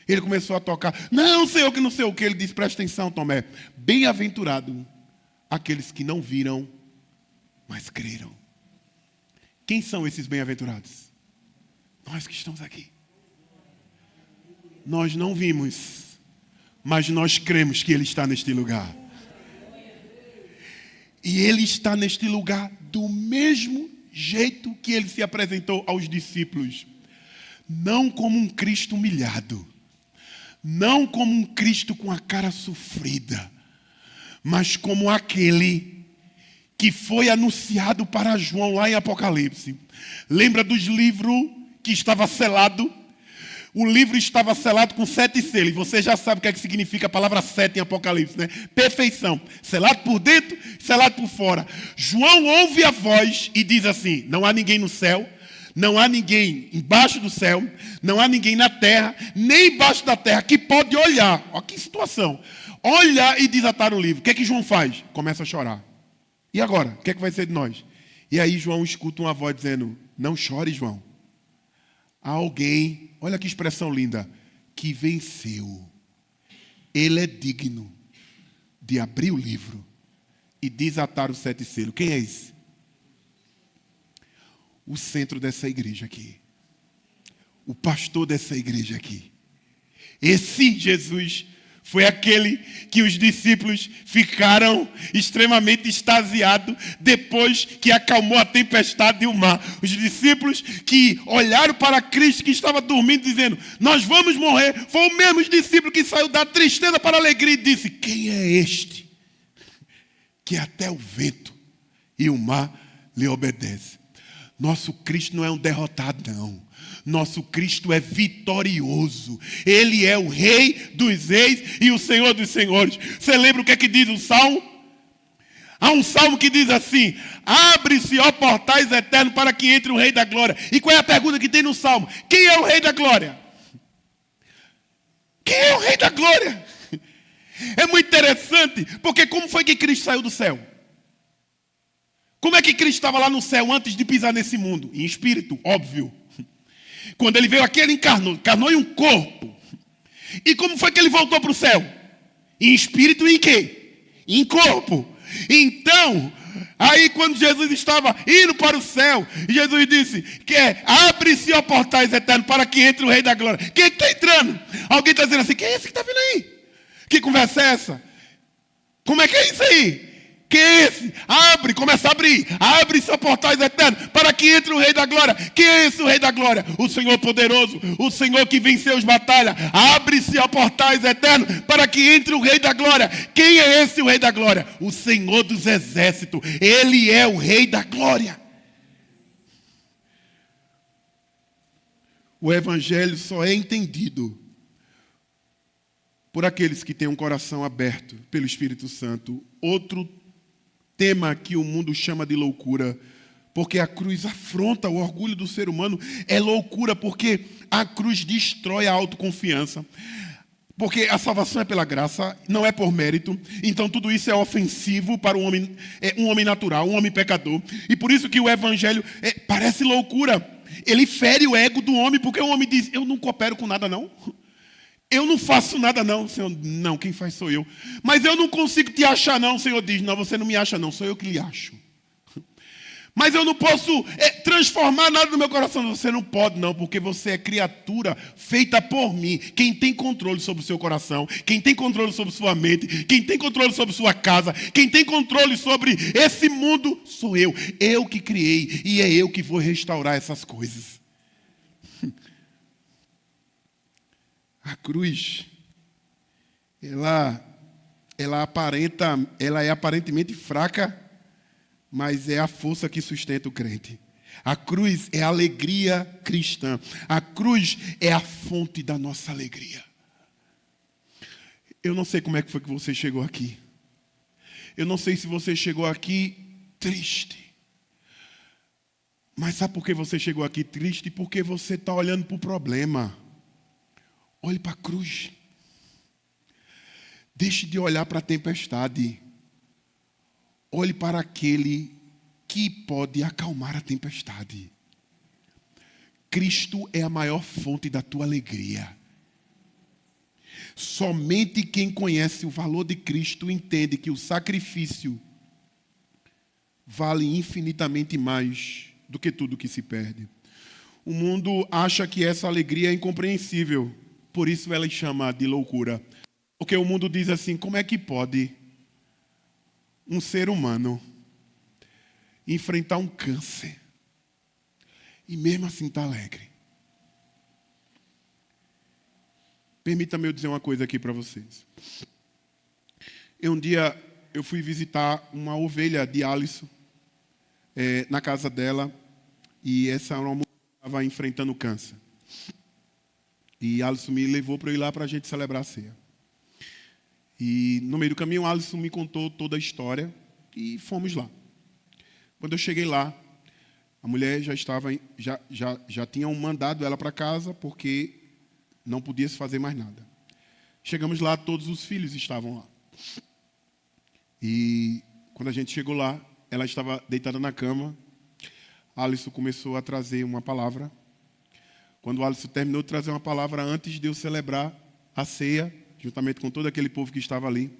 Ele começou a tocar. Não, Senhor, que não sei o que. Ele disse, presta atenção, Tomé. Bem-aventurado aqueles que não viram, mas creram. Quem são esses bem-aventurados? Nós que estamos aqui. Nós não vimos, mas nós cremos que Ele está neste lugar. E Ele está neste lugar do mesmo jeito que Ele se apresentou aos discípulos. Não como um Cristo humilhado. Não como um Cristo com a cara sofrida. Mas como aquele que foi anunciado para João lá em Apocalipse. Lembra dos livros que estava selado? O livro estava selado com 7 selos. Você já sabe o que é que significa a palavra 7 em Apocalipse, né? Perfeição. Selado por dentro, selado por fora. João ouve a voz e diz assim, não há ninguém no céu, não há ninguém embaixo do céu, não há ninguém na terra, nem embaixo da terra, que pode olhar. Olha que situação. Olhar e desatar o livro. O que é que João faz? Começa a chorar. E agora? O que é que vai ser de nós? E aí João escuta uma voz dizendo, não chore, João. Há alguém, olha que expressão linda, que venceu. Ele é digno de abrir o livro e desatar os 7 selos. Quem é esse? O centro dessa igreja aqui. O pastor dessa igreja aqui. Esse Jesus foi aquele que os discípulos ficaram extremamente extasiados depois que acalmou a tempestade e o mar. Os discípulos que olharam para Cristo que estava dormindo dizendo, nós vamos morrer. Foi o mesmo discípulo que saiu da tristeza para a alegria e disse, quem é este? Que até o vento e o mar lhe obedece. Nosso Cristo não é um derrotado, não. Nosso Cristo é vitorioso. Ele é o Rei dos reis e o Senhor dos senhores. Você lembra o que é que diz o Salmo? Há um salmo que diz assim: abre-se, ó portais eternos, para que entre o Rei da Glória. E qual é a pergunta que tem no salmo? Quem é o Rei da Glória? Quem é o Rei da Glória? É muito interessante, porque como foi que Cristo saiu do céu? Como é que Cristo estava lá no céu antes de pisar nesse mundo? Em espírito, óbvio. Quando ele veio aqui, ele encarnou em um corpo. E como foi que ele voltou para o céu? Em espírito e em quê? Em corpo. Então, aí quando Jesus estava indo para o céu, Jesus disse que abre-se, ó portais eternos, para que entre o Rei da Glória. Quem é que está entrando? Alguém está dizendo assim: quem é esse que está vindo aí? Que conversa é essa? Como é que é isso aí? Quem é esse? Abre, começa a abrir. Abre-se, ó portais eternos, para que entre o Rei da Glória. Quem é esse o Rei da Glória? O Senhor poderoso, o Senhor que venceu as batalhas. Abre-se, ó portais eternos, para que entre o Rei da Glória. Quem é esse o Rei da Glória? O Senhor dos exércitos. Ele é o Rei da Glória. O Evangelho só é entendido por aqueles que têm um coração aberto pelo Espírito Santo. Outro tema que o mundo chama de loucura, porque a cruz afronta o orgulho do ser humano, é loucura, porque a cruz destrói a autoconfiança. Porque a salvação é pela graça, não é por mérito. Então tudo isso é ofensivo para um homem natural, um homem pecador. E por isso que o Evangelho parece loucura. Ele fere o ego do homem, porque o homem diz: eu não coopero com nada não. Eu não faço nada não. Senhor, não, quem faz sou eu. Mas eu não consigo te achar não. O Senhor diz: não, você não me acha não, sou eu que lhe acho. Mas eu não posso transformar nada no meu coração. Você não pode não, porque você é criatura feita por mim. Quem tem controle sobre o seu coração, quem tem controle sobre sua mente, quem tem controle sobre sua casa, quem tem controle sobre esse mundo, sou eu. Eu que criei e é eu que vou restaurar essas coisas. A cruz, ela é aparentemente fraca, mas é a força que sustenta o crente. A cruz é a alegria cristã. A cruz é a fonte da nossa alegria. Eu não sei como é que foi que você chegou aqui. Eu não sei se você chegou aqui triste. Mas sabe por que você chegou aqui triste? Porque você está olhando para o problema. Olhe para a cruz. Deixe de olhar para a tempestade. Olhe para aquele que pode acalmar a tempestade. Cristo é a maior fonte da tua alegria. Somente quem conhece o valor de Cristo entende que o sacrifício vale infinitamente mais do que tudo que se perde. O mundo acha que essa alegria é incompreensível. Por isso ela chama de loucura. Porque o mundo diz assim: como é que pode um ser humano enfrentar um câncer e mesmo assim estar alegre? Permita-me eu dizer uma coisa aqui para vocês. Um dia eu fui visitar uma ovelha de Alisson na casa dela, e essa era uma mulher que estava enfrentando câncer. E Alisson me levou para eu ir lá para a gente celebrar a ceia. E no meio do caminho, Alisson me contou toda a história e fomos lá. Quando eu cheguei lá, a mulher já tinham mandado ela para casa porque não podia se fazer mais nada. Chegamos lá, todos os filhos estavam lá. E quando a gente chegou lá, ela estava deitada na cama. Alisson começou a trazer uma palavra. Quando o Alisson terminou de trazer uma palavra, antes de eu celebrar a ceia, juntamente com todo aquele povo que estava ali,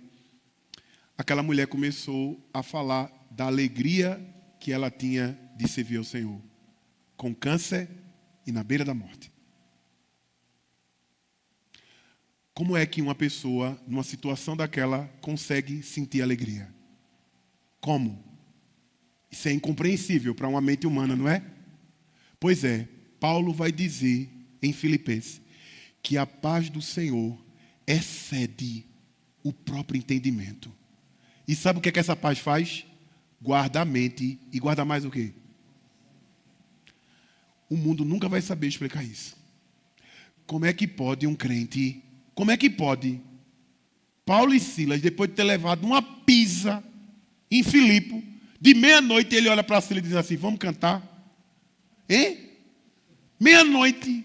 aquela mulher começou a falar da alegria que ela tinha de servir ao Senhor, com câncer e na beira da morte. Como é que uma pessoa, numa situação daquela, consegue sentir alegria? Como? Isso é incompreensível para uma mente humana, não é? Pois é. Paulo vai dizer em Filipenses que a paz do Senhor excede o próprio entendimento. E sabe o que essa paz faz? guarda a mente e guarda mais o quê? O mundo nunca vai saber explicar isso. Como é que pode um crente, como é que pode Paulo e Silas, depois de ter levado uma pisa em Filipe, de meia-noite ele olha para Silas e diz assim, vamos cantar? Hein? Meia-noite,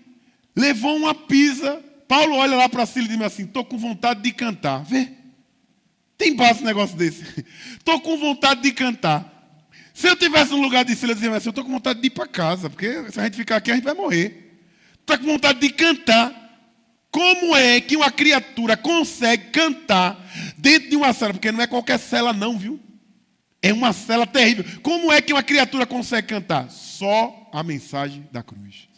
levou uma pisa, Paulo olha lá para Silas e diz assim, estou com vontade de cantar. Vê? Tem base um negócio desse. Estou com vontade de cantar. Se eu tivesse no lugar de Silas, eu dizia assim, eu estou com vontade de ir para casa, porque se a gente ficar aqui, a gente vai morrer. Está com vontade de cantar. Como é que uma criatura consegue cantar dentro de uma cela? Porque não é qualquer cela não, viu? É uma cela terrível. Como é que uma criatura consegue cantar? Só a mensagem da cruz.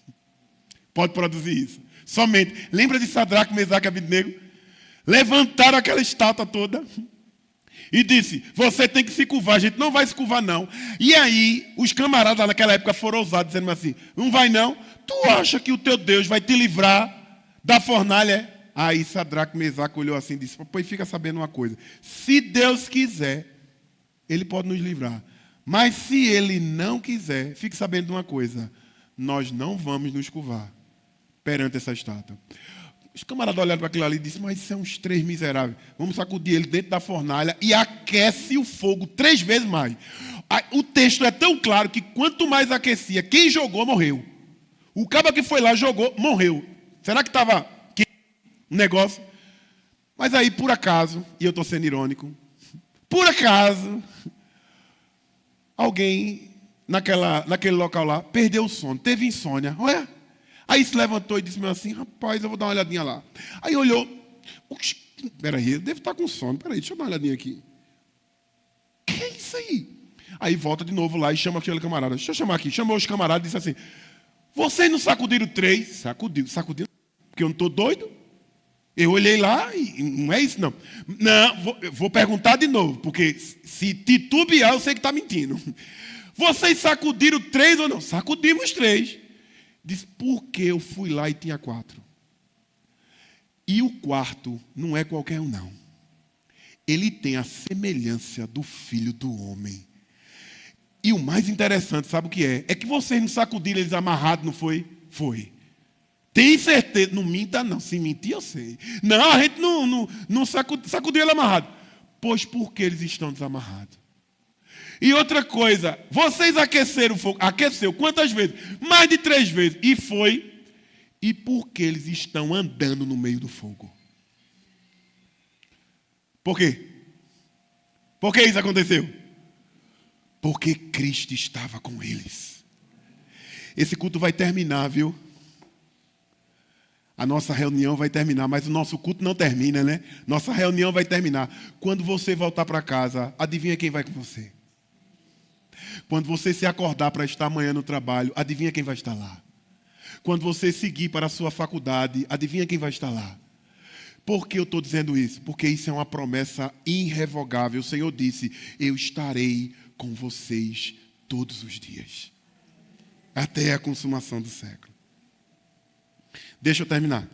Pode produzir isso. Somente. Lembra de Sadraque, Mesaque e Abednego? Levantaram aquela estátua toda e disse, você tem que se curvar, a gente não vai se curvar não. E aí, os camaradas naquela época foram ousados, dizendo assim, não vai não? Tu acha que o teu Deus vai te livrar da fornalha? Aí Sadraque, Mesaque olhou assim e disse, pois fica sabendo uma coisa, se Deus quiser, Ele pode nos livrar. Mas se Ele não quiser, fique sabendo de uma coisa, nós não vamos nos curvar perante essa estátua. Os camaradas olharam para aquilo ali e disseram, mas isso é uns 3 miseráveis. Vamos sacudir ele dentro da fornalha e aquece o fogo 3 vezes mais. O texto é tão claro que quanto mais aquecia, quem jogou morreu. O cabo que foi lá jogou, morreu. Será que estava um negócio? Mas aí, por acaso, e eu estou sendo irônico, por acaso, alguém naquele local lá perdeu o sono, teve insônia. Olha. Aí se levantou e disse assim, rapaz, eu vou dar uma olhadinha lá. Aí olhou, peraí, eu devo estar com sono, peraí, deixa eu dar uma olhadinha aqui. Que é isso aí? Aí volta de novo lá e chama aquele camarada. Deixa eu chamar aqui. Chamou os camaradas e disse assim, vocês não sacudiram 3? Sacudiram, porque eu não estou doido. Eu olhei lá e não é isso não. Não, vou perguntar de novo, porque se titubear eu sei que está mentindo. Vocês sacudiram 3 ou não? Sacudimos 3. Diz, porque eu fui lá e tinha 4. E o quarto não é qualquer um, não. Ele tem a semelhança do Filho do Homem. E o mais interessante, sabe o que é? É que vocês não sacudiram eles amarrados, não foi? Foi. Tem certeza? Não minta, não. Se mentir, eu sei. Não, a gente não sacudiu ele amarrado. Pois porque eles estão desamarrados. E outra coisa, vocês aqueceram o fogo. Aqueceu quantas vezes? Mais de 3 vezes. E foi. E porque eles estão andando no meio do fogo. Por quê? Por que isso aconteceu? Porque Cristo estava com eles. Esse culto vai terminar, viu? A nossa reunião vai terminar, mas o nosso culto não termina, né? Nossa reunião vai terminar. Quando você voltar para casa, adivinha quem vai com você? Quando você se acordar para estar amanhã no trabalho, adivinha quem vai estar lá? Quando você seguir para a sua faculdade, adivinha quem vai estar lá? Por que eu estou dizendo isso? Porque isso é uma promessa irrevogável. O Senhor disse, eu estarei com vocês todos os dias. Até a consumação do século. Deixa eu terminar.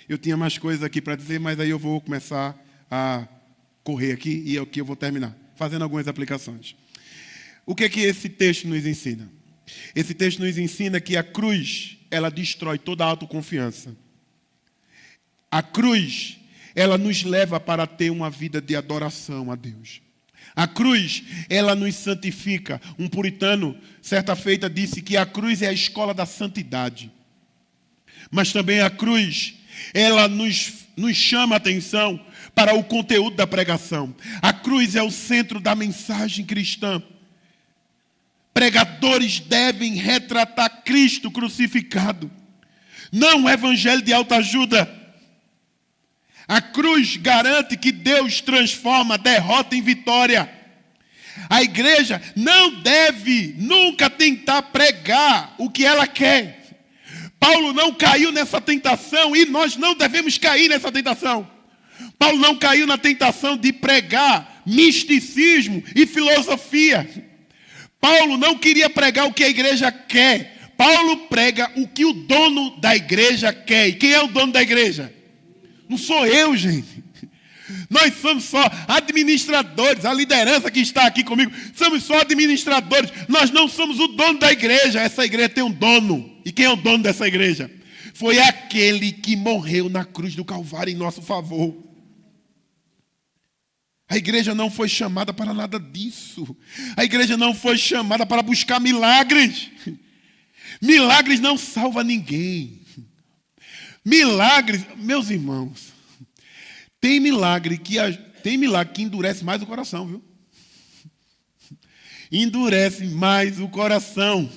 Eu tinha mais coisas aqui para dizer, mas aí eu vou começar a correr aqui e aqui eu vou terminar, fazendo algumas aplicações. O que é que esse texto nos ensina? Esse texto nos ensina que a cruz, ela destrói toda a autoconfiança. A cruz, ela nos leva para ter uma vida de adoração a Deus. A cruz, ela nos santifica. Um puritano, certa feita, disse que a cruz é a escola da santidade. Mas também a cruz, ela nos chama a atenção para o conteúdo da pregação. A cruz é o centro da mensagem cristã. Pregadores devem retratar Cristo crucificado, não o evangelho de autoajuda. A cruz garante que Deus transforma a derrota em vitória. A igreja não deve nunca tentar pregar o que ela quer. Paulo não caiu nessa tentação e nós não devemos cair nessa tentação. Paulo não caiu na tentação de pregar misticismo e filosofia. Paulo não queria pregar o que a igreja quer. Paulo prega o que o dono da igreja quer. E quem é o dono da igreja? Não sou eu, gente. Nós somos só administradores. A liderança que está aqui comigo, somos só administradores. Nós não somos o dono da igreja. Essa igreja tem um dono. E quem é o dono dessa igreja? Foi aquele que morreu na cruz do Calvário em nosso favor. A igreja não foi chamada para nada disso. A igreja não foi chamada para buscar milagres. Milagres não salvam ninguém. Milagres, meus irmãos, tem milagre que endurece mais o coração, viu? Endurece mais o coração.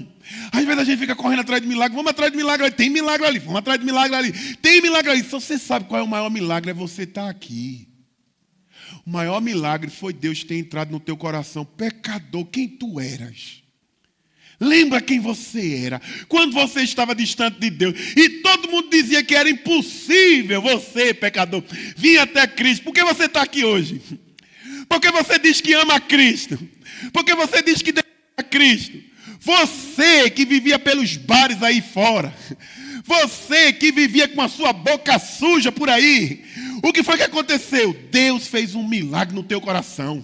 Às vezes a gente fica correndo atrás de milagre. Vamos atrás de milagre ali. Tem milagre ali. Vamos atrás de milagre ali. Tem milagre ali. Se você sabe qual é o maior milagre, é você estar aqui. O maior milagre foi Deus ter entrado no teu coração. Pecador, quem tu eras? Lembra quem você era, quando você estava distante de Deus. E todo mundo dizia que era impossível você, pecador, vir até Cristo. Por que você está aqui hoje? Porque você diz que ama a Cristo. Porque você diz que deseja a Cristo. Você que vivia pelos bares aí fora. Você que vivia com a sua boca suja por aí. O que foi que aconteceu? Deus fez um milagre no teu coração.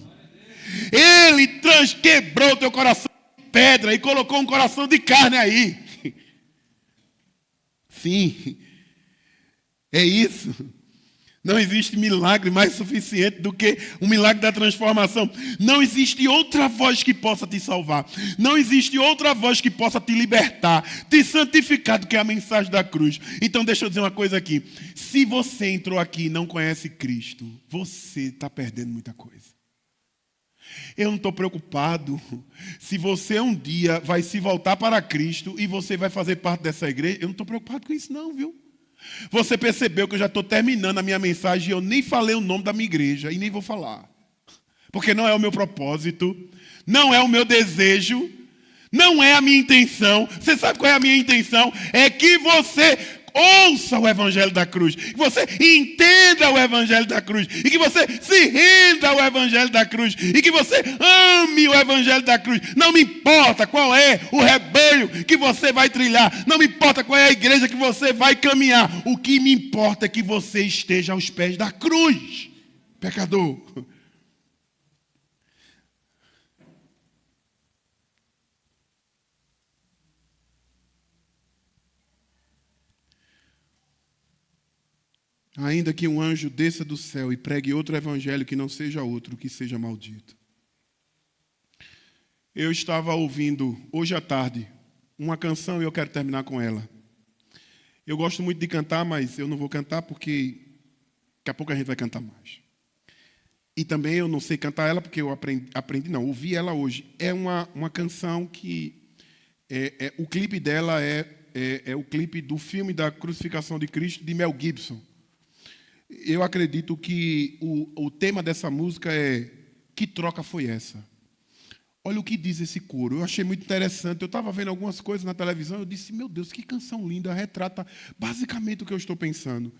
Ele quebrou o teu coração de pedra e colocou um coração de carne aí. Sim, é isso. Não existe milagre mais suficiente do que o milagre da transformação. Não existe outra voz que possa te salvar. Não existe outra voz que possa te libertar, te santificar do que a mensagem da cruz. Então deixa eu dizer uma coisa aqui. Se você entrou aqui e não conhece Cristo, você está perdendo muita coisa. Eu não estou preocupado se você um dia vai se voltar para Cristo e você vai fazer parte dessa igreja. Eu não estou preocupado com isso não, viu? Você percebeu que eu já estou terminando a minha mensagem e eu nem falei o nome da minha igreja e nem vou falar. Porque não é o meu propósito, não é o meu desejo, não é a minha intenção. Você sabe qual é a minha intenção? É que você ouça o evangelho da cruz, que você entenda o evangelho da cruz, e que você se renda ao evangelho da cruz, e que você ame o evangelho da cruz. Não me importa qual é o rebanho que você vai trilhar, não me importa qual é a igreja que você vai caminhar, o que me importa é que você esteja aos pés da cruz, pecador. Ainda que um anjo desça do céu e pregue outro evangelho que não seja outro, que seja maldito. Eu estava ouvindo hoje à tarde uma canção e eu quero terminar com ela. Eu gosto muito de cantar, mas eu não vou cantar porque daqui a pouco a gente vai cantar mais. E também eu não sei cantar ela porque eu ouvi ela hoje. É uma canção que o clipe dela é o clipe do filme da Crucificação de Cristo, de Mel Gibson. Eu acredito que o tema dessa música é Que Troca Foi Essa? Olha o que diz esse coro. Eu achei muito interessante. Eu estava vendo algumas coisas na televisão e eu disse, meu Deus, que canção linda. Retrata basicamente o que eu estou pensando.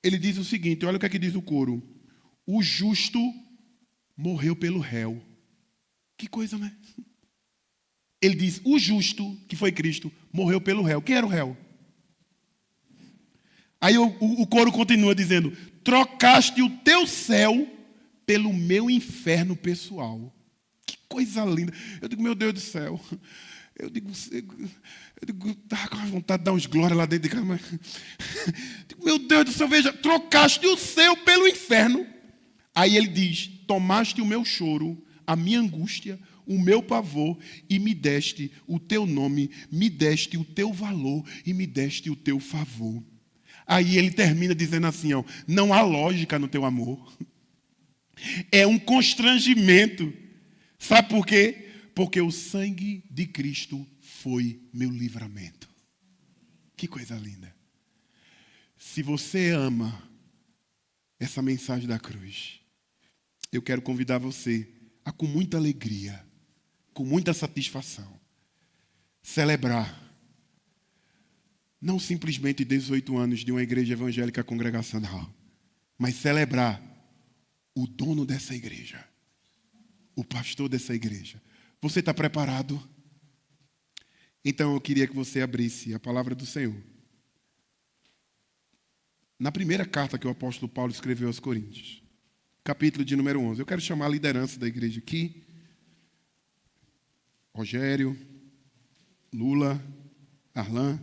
Ele diz o seguinte, olha o que é que diz o coro. O justo morreu pelo réu. Que coisa, né? Ele diz, o justo, que foi Cristo, morreu pelo réu. Quem era o réu? Aí o coro continua dizendo, trocaste o teu céu pelo meu inferno pessoal. Que coisa linda. Eu digo, meu Deus do céu. Eu digo, estava com vontade de dar uns glórias lá dentro de casa. Mas... digo, meu Deus do céu, veja, trocaste o céu pelo inferno. Aí ele diz, tomaste o meu choro, a minha angústia, o meu pavor, e me deste o teu nome, me deste o teu valor e me deste o teu favor. Aí ele termina dizendo assim, ó, não há lógica no teu amor. É um constrangimento. Sabe por quê? Porque o sangue de Cristo foi meu livramento. Que coisa linda. Se você ama essa mensagem da cruz, eu quero convidar você a, com muita alegria, com muita satisfação, celebrar não simplesmente 18 anos de uma igreja evangélica congregacional, mas celebrar o dono dessa igreja, o pastor dessa igreja. Você está preparado? Então eu queria que você abrisse a palavra do Senhor na primeira carta que o apóstolo Paulo escreveu aos Coríntios, capítulo de número 11. Eu quero chamar a liderança da igreja aqui. Rogério, Lula, Arlan.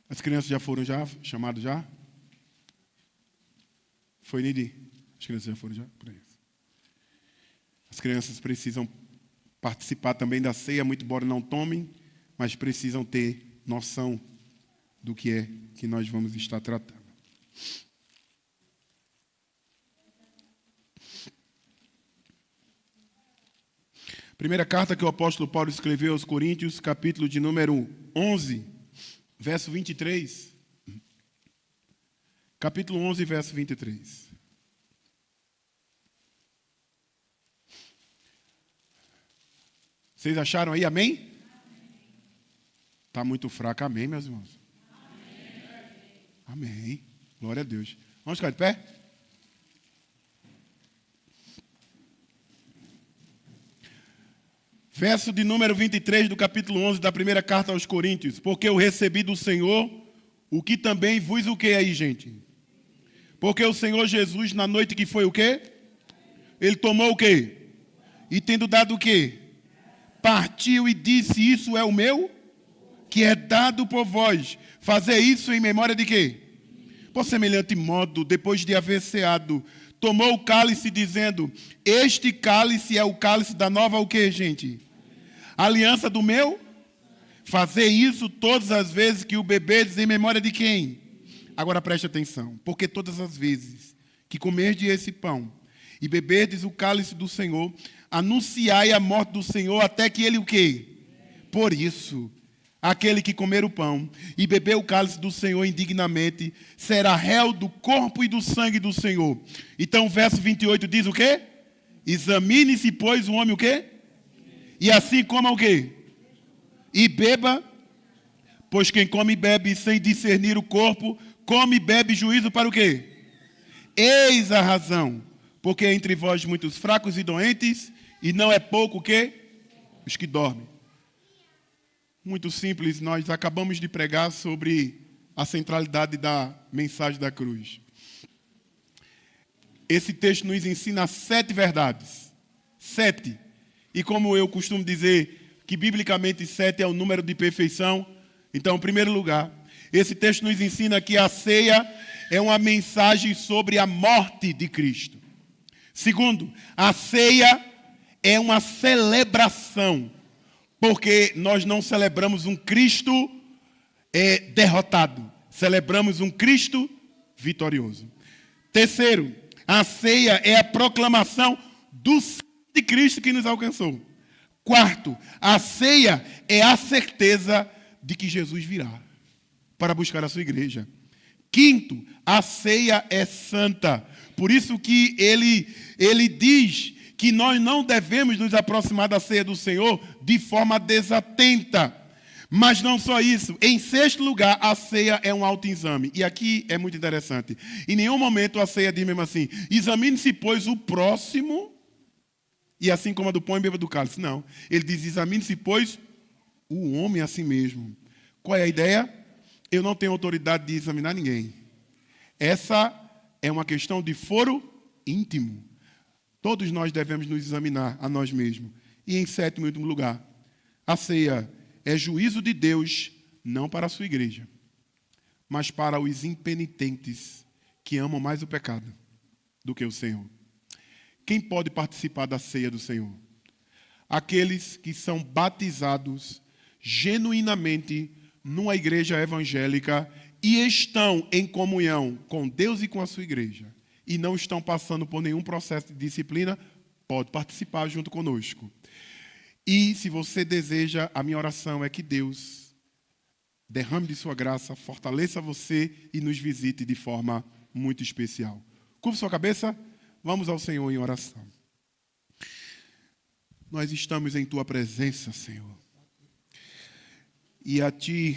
As crianças já foram chamadas já? Foi, Nidi? As crianças já foram já? Por aí. As crianças precisam participar também da ceia, muito embora não tomem, mas precisam ter noção do que é que nós vamos estar tratando. Primeira carta que o apóstolo Paulo escreveu aos Coríntios, capítulo de número 11, verso 23. Capítulo 11, verso 23. Vocês acharam aí? Amém? Está muito fraco. Amém, meus irmãos? Amém. Amém. Glória a Deus. Vamos ficar de pé? Verso de número 23 do capítulo 11 da primeira carta aos Coríntios. Porque eu recebi do Senhor o que também vos o que aí, gente? Porque o Senhor Jesus, na noite que foi o quê? Ele tomou o quê? E tendo dado o quê? Partiu e disse, isso é o meu, que é dado por vós. Fazer isso em memória de quê? Por semelhante modo, depois de haver ceado, tomou o cálice, dizendo, este cálice é o cálice da nova o quê, gente? Aliança do meu? Fazer isso todas as vezes que o bebedes em memória de quem? Agora preste atenção, porque todas as vezes que comerdes esse pão e beberdes o cálice do Senhor, anunciai a morte do Senhor até que ele o quê? Por isso, aquele que comer o pão e beber o cálice do Senhor indignamente, será réu do corpo e do sangue do Senhor. Então o verso 28 diz o quê? Examine-se, pois, o homem o quê? E assim coma o quê? E beba, pois quem come e bebe sem discernir o corpo, come e bebe juízo para o quê? Eis a razão, porque entre vós muitos fracos e doentes, e não é pouco o quê? Os que dormem. Muito simples, nós acabamos de pregar sobre a centralidade da mensagem da cruz. Esse texto nos ensina 7 verdades. 7. E como eu costumo dizer que biblicamente 7 é o número de perfeição, então, em primeiro lugar, esse texto nos ensina que a ceia é uma mensagem sobre a morte de Cristo. Segundo, a ceia é uma celebração, porque nós não celebramos um Cristo derrotado, celebramos um Cristo vitorioso. Terceiro, a ceia é a proclamação do sangue de Cristo que nos alcançou. Quarto, a ceia é a certeza de que Jesus virá para buscar a sua igreja. Quinto, a ceia é santa. Por isso que ele diz que nós não devemos nos aproximar da ceia do Senhor de forma desatenta. Mas não só isso. Em sexto lugar, a ceia é um autoexame. E aqui é muito interessante. Em nenhum momento a ceia diz mesmo assim, examine-se, pois, o próximo, e assim como a do pão e beba do cálice. Não. Ele diz, examine-se, pois, o homem a si mesmo. Qual é a ideia? Eu não tenho autoridade de examinar ninguém. Essa é uma questão de foro íntimo. Todos nós devemos nos examinar a nós mesmos. E em sétimo e último lugar, a ceia é juízo de Deus, não para a sua igreja, mas para os impenitentes que amam mais o pecado do que o Senhor. Quem pode participar da ceia do Senhor? Aqueles que são batizados genuinamente numa igreja evangélica e estão em comunhão com Deus e com a sua igreja, e não estão passando por nenhum processo de disciplina, pode participar junto conosco. E se você deseja, a minha oração é que Deus derrame de sua graça, fortaleça você e nos visite de forma muito especial. Curva sua cabeça, vamos ao Senhor em oração. Nós estamos em tua presença, Senhor. E a ti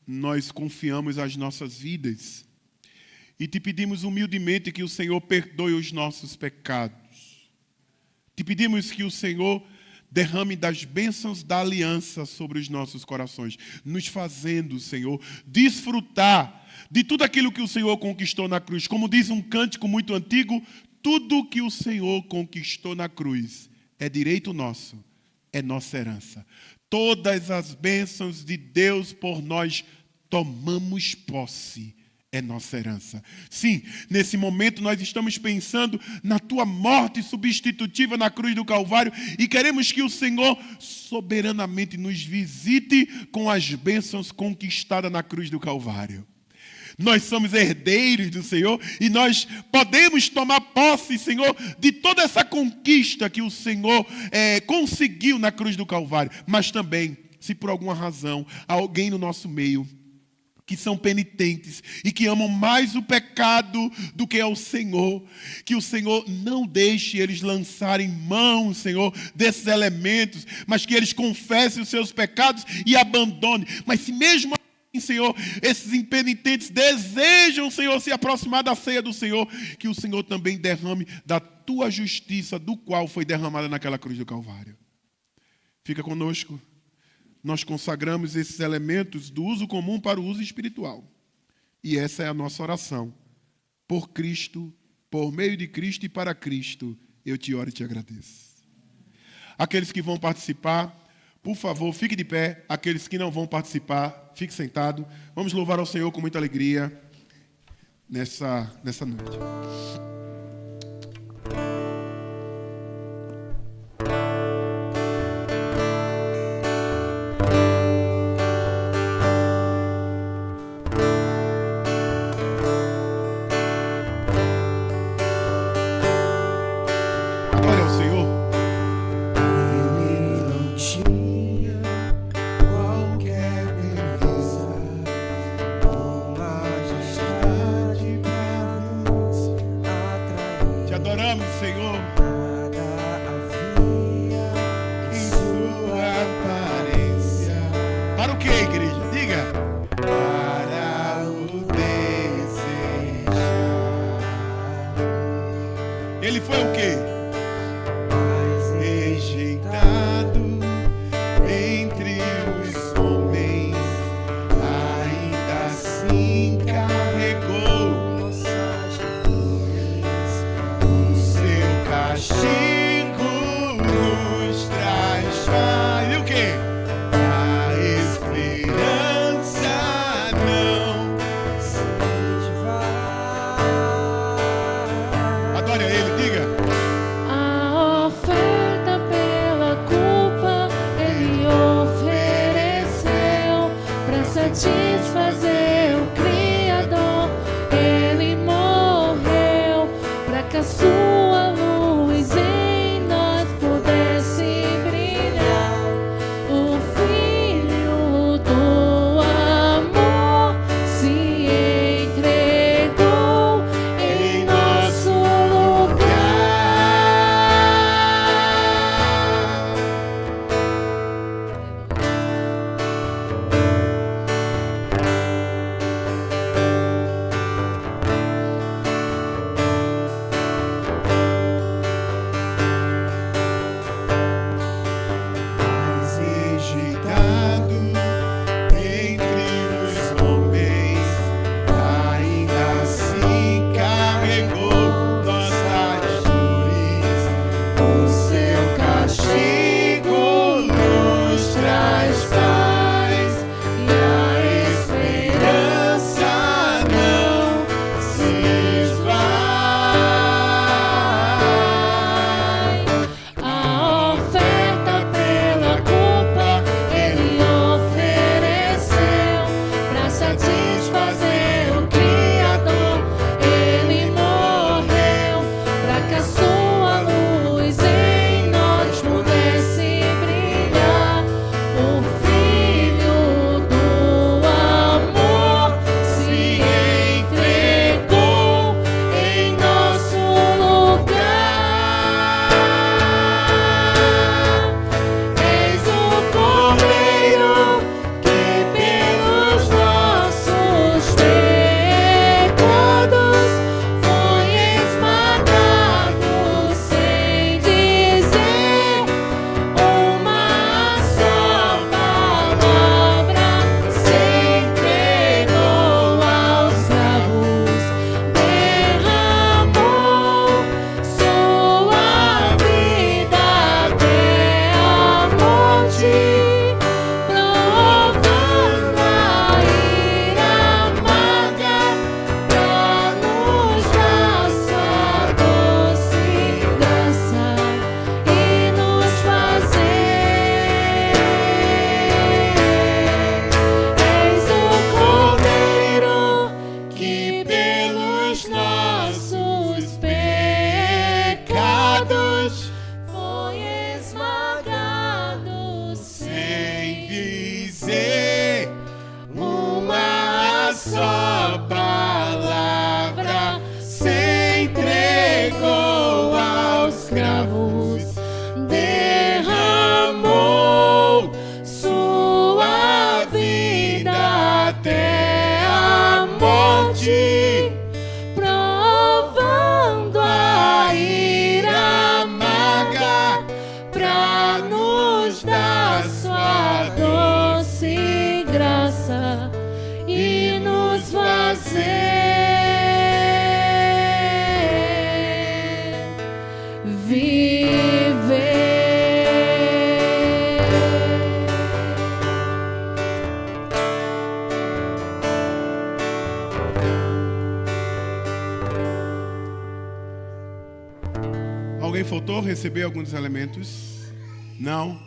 nós confiamos as nossas vidas. E te pedimos humildemente que o Senhor perdoe os nossos pecados. Te pedimos que o Senhor derrame das bênçãos da aliança sobre os nossos corações, nos fazendo, Senhor, desfrutar de tudo aquilo que o Senhor conquistou na cruz. Como diz um cântico muito antigo, tudo que o Senhor conquistou na cruz é direito nosso, é nossa herança. Todas as bênçãos de Deus por nós tomamos posse, é nossa herança. Sim, nesse momento nós estamos pensando na tua morte substitutiva na cruz do Calvário e queremos que o Senhor soberanamente nos visite com as bênçãos conquistadas na cruz do Calvário. Nós somos herdeiros do Senhor e nós podemos tomar posse, Senhor, de toda essa conquista que o Senhor conseguiu na cruz do Calvário. Mas também, se por alguma razão há alguém no nosso meio que são penitentes e que amam mais o pecado do que ao Senhor, que o Senhor não deixe eles lançarem mão, Senhor, desses elementos, mas que eles confessem os seus pecados e abandonem. Mas se mesmo Senhor, esses impenitentes desejam, Senhor, se aproximar da ceia do Senhor, que o Senhor também derrame da tua justiça, do qual foi derramada naquela cruz do Calvário. Fica conosco. Nós consagramos esses elementos do uso comum para o uso espiritual. E essa é a nossa oração. Por Cristo, por meio de Cristo e para Cristo, eu te oro e te agradeço. Aqueles que vão participar, por favor, fique de pé. Aqueles que não vão participar, fique sentado. Vamos louvar ao Senhor com muita alegria nessa noite. Alguém faltou receber alguns elementos? Não?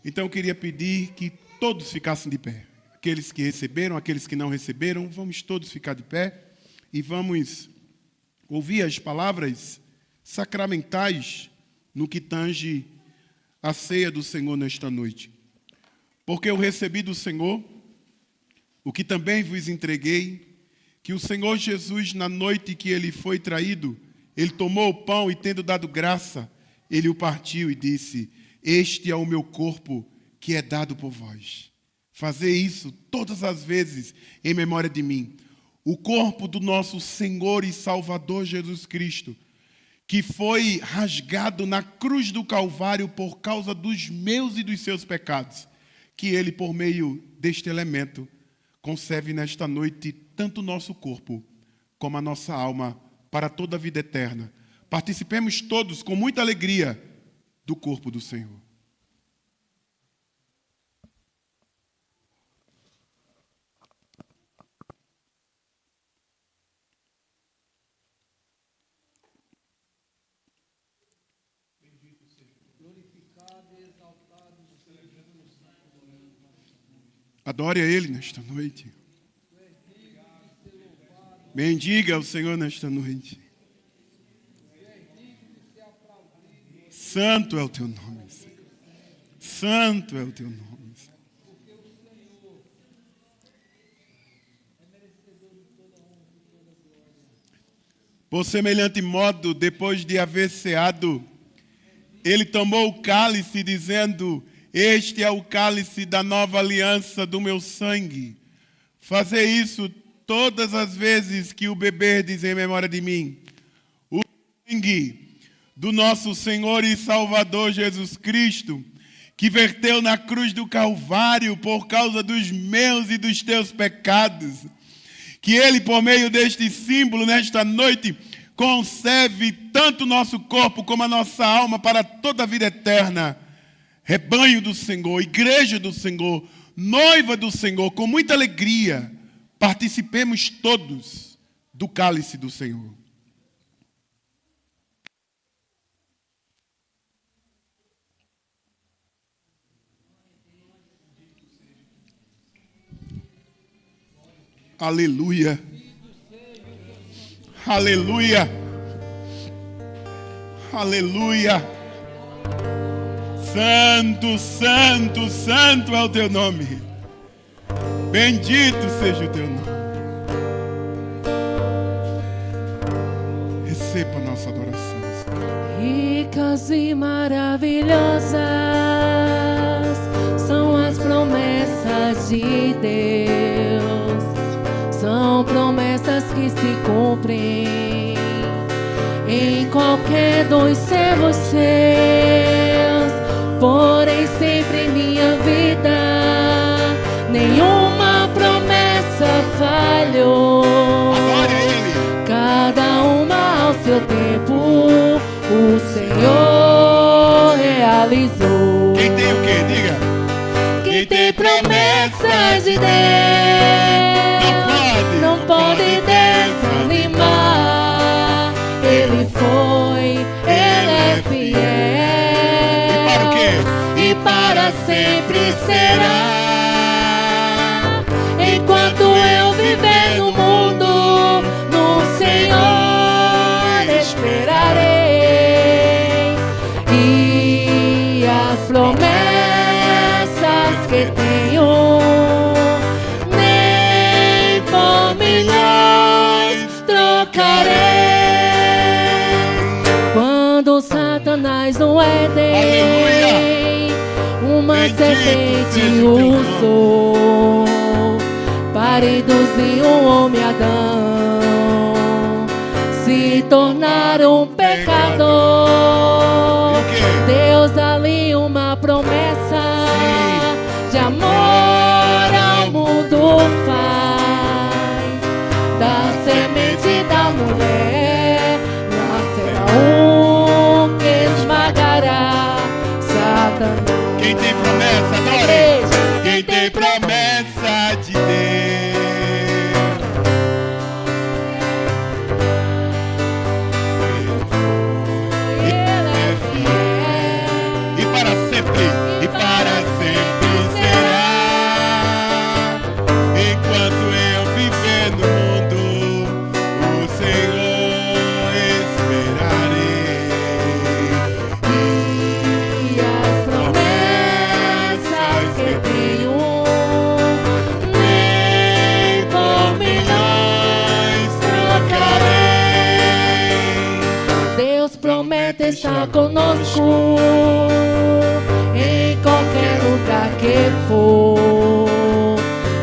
Então eu queria pedir que todos ficassem de pé. Aqueles que receberam, aqueles que não receberam, vamos todos ficar de pé e vamos ouvir as palavras sacramentais no que tange a ceia do Senhor nesta noite. Porque eu recebi do Senhor o que também vos entreguei, que o Senhor Jesus, na noite que ele foi traído, ele tomou o pão e, tendo dado graça, ele o partiu e disse: este é o meu corpo que é dado por vós. Fazei isso todas as vezes em memória de mim. O corpo do nosso Senhor e Salvador Jesus Cristo, que foi rasgado na cruz do Calvário por causa dos meus e dos seus pecados, que ele, por meio deste elemento, conserve nesta noite tanto o nosso corpo como a nossa alma para toda a vida eterna. Participemos todos com muita alegria do corpo do Senhor. Adore a Ele nesta noite. Bendiga o Senhor nesta noite. Santo é o teu nome, Senhor. Santo é o teu nome, Senhor. Por semelhante modo, depois de haver ceado, ele tomou o cálice, dizendo: este é o cálice da nova aliança do meu sangue. Fazei isso todas as vezes que o beberdes em memória de mim. O sangue do nosso Senhor e Salvador Jesus Cristo, que verteu na cruz do Calvário por causa dos meus e dos teus pecados, que ele, por meio deste símbolo, nesta noite, conserve tanto o nosso corpo como a nossa alma para toda a vida eterna. Rebanho do Senhor, igreja do Senhor, noiva do Senhor, com muita alegria, participemos todos do cálice do Senhor. Aleluia. Aleluia. Aleluia. Santo, santo, santo é o teu nome. Bendito seja o teu nome. Receba a nossa adoração, Senhor. Ricas e maravilhosas são as promessas de Deus. São promessas que se cumprem em qualquer dos servos seus. Porém sempre em minha vida nenhuma promessa falhou. Cada uma ao seu tempo o Senhor realizou. Quem tem o quê? Diga. Quem tem promessas de Deus não pode desanimar. Ele foi, Ele é fiel. E para sempre será. Enquanto eu viver no mundo, no Senhor esperarei. E as promessas que tenho nem por milhões trocarei. Quando Satanás no Éden uma serpente usou para induzir o homem Adão se tornar um pecador. Deus ali uma promessa de amor ao mundo faz. Da semente da mulher nascerá um que esmagará Satanás. Quem tem promessa, adore. Quem tem promessa de Deus. promete estar conosco em qualquer lugar que for.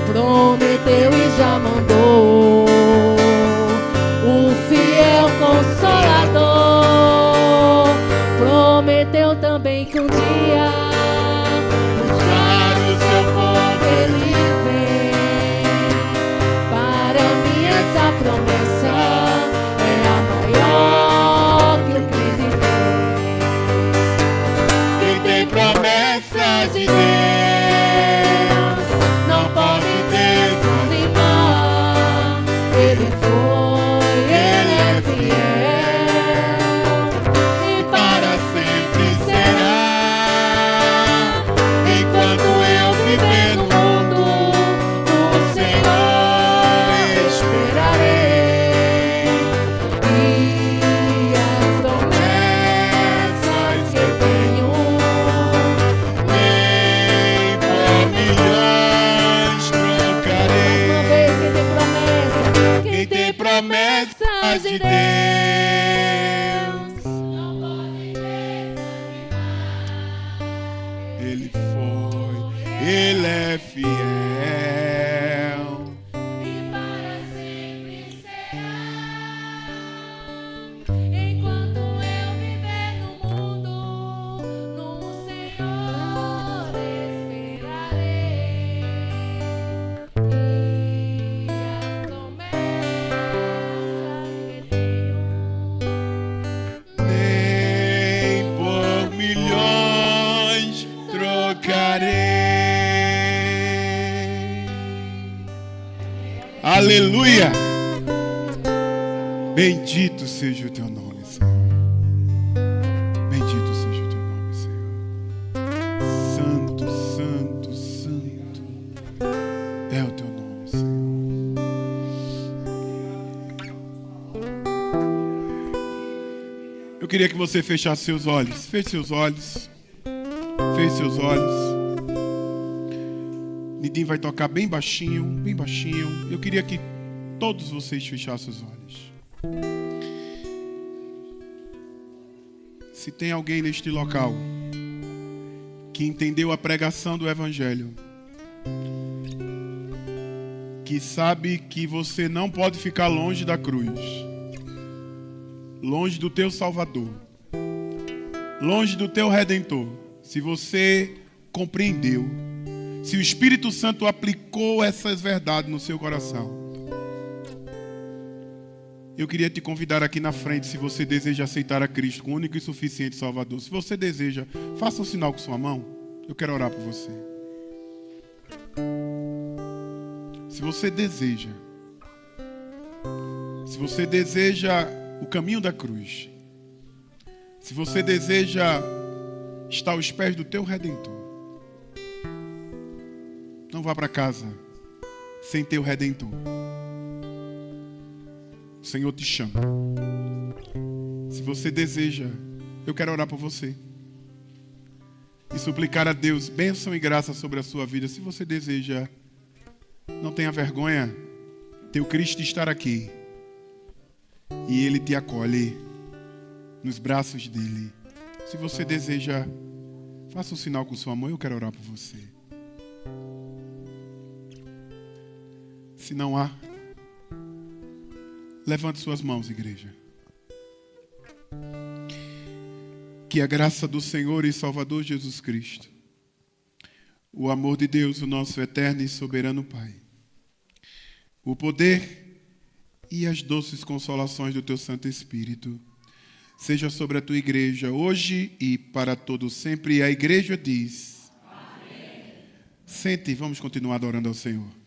Prometeu e já mandou o fiel Consolador. Prometeu também que um dia buscar o seu povo ele vem. Para mim essa promessa é a maior que o crente tem. Quem tem promessas de Deus não pode desanimar. Ele foi, ele é fiel e para sempre será. Enquanto eu viver no mundo, no Senhor esperarei. E as promessas que tenho nem por milhões trocarei. Mais uma vez, quem tem promessas de Deus não pode desanimar. Ele foi, ele é fiel. E para sempre será. Enquanto eu viver no mundo, no Senhor esperarei. E as promessas que tenho Nem por milhões trocarei. Aleluia! Bendito seja o teu nome, Senhor. Bendito seja o teu nome, Senhor. Santo, santo, santo é o teu nome, Senhor. Eu queria que você fechasse seus olhos. Feche seus olhos. Feche seus olhos. Nidim vai tocar bem baixinho, bem baixinho. Eu queria que todos vocês fechassem os olhos. Se tem alguém neste local que entendeu a pregação do Evangelho, que sabe que você não pode ficar longe da cruz, longe do teu Salvador, longe do teu Redentor, se você compreendeu, se o Espírito Santo aplicou essas verdades no seu coração, eu queria te convidar aqui na frente, se você deseja aceitar a Cristo como único e suficiente Salvador. Se você deseja, faça um sinal com sua mão. Eu quero orar por você. Se você deseja o caminho da cruz, se você deseja estar aos pés do teu Redentor, não vá para casa sem teu Redentor. O Senhor te chama. Se você deseja, eu quero orar por você e suplicar a Deus bênção e graça sobre a sua vida. Se você deseja, não tenha vergonha, teu Cristo estar aqui e Ele te acolhe nos braços dEle. Se você deseja, faça um sinal com sua mão, eu quero orar por você. Se não há, levante suas mãos, igreja. Que a graça do Senhor e Salvador Jesus Cristo, o amor de Deus, o nosso eterno e soberano Pai, o poder e as doces consolações do teu Santo Espírito, seja sobre a tua igreja, hoje e para todo sempre. E a igreja diz: Amém. Sente, vamos continuar adorando ao Senhor.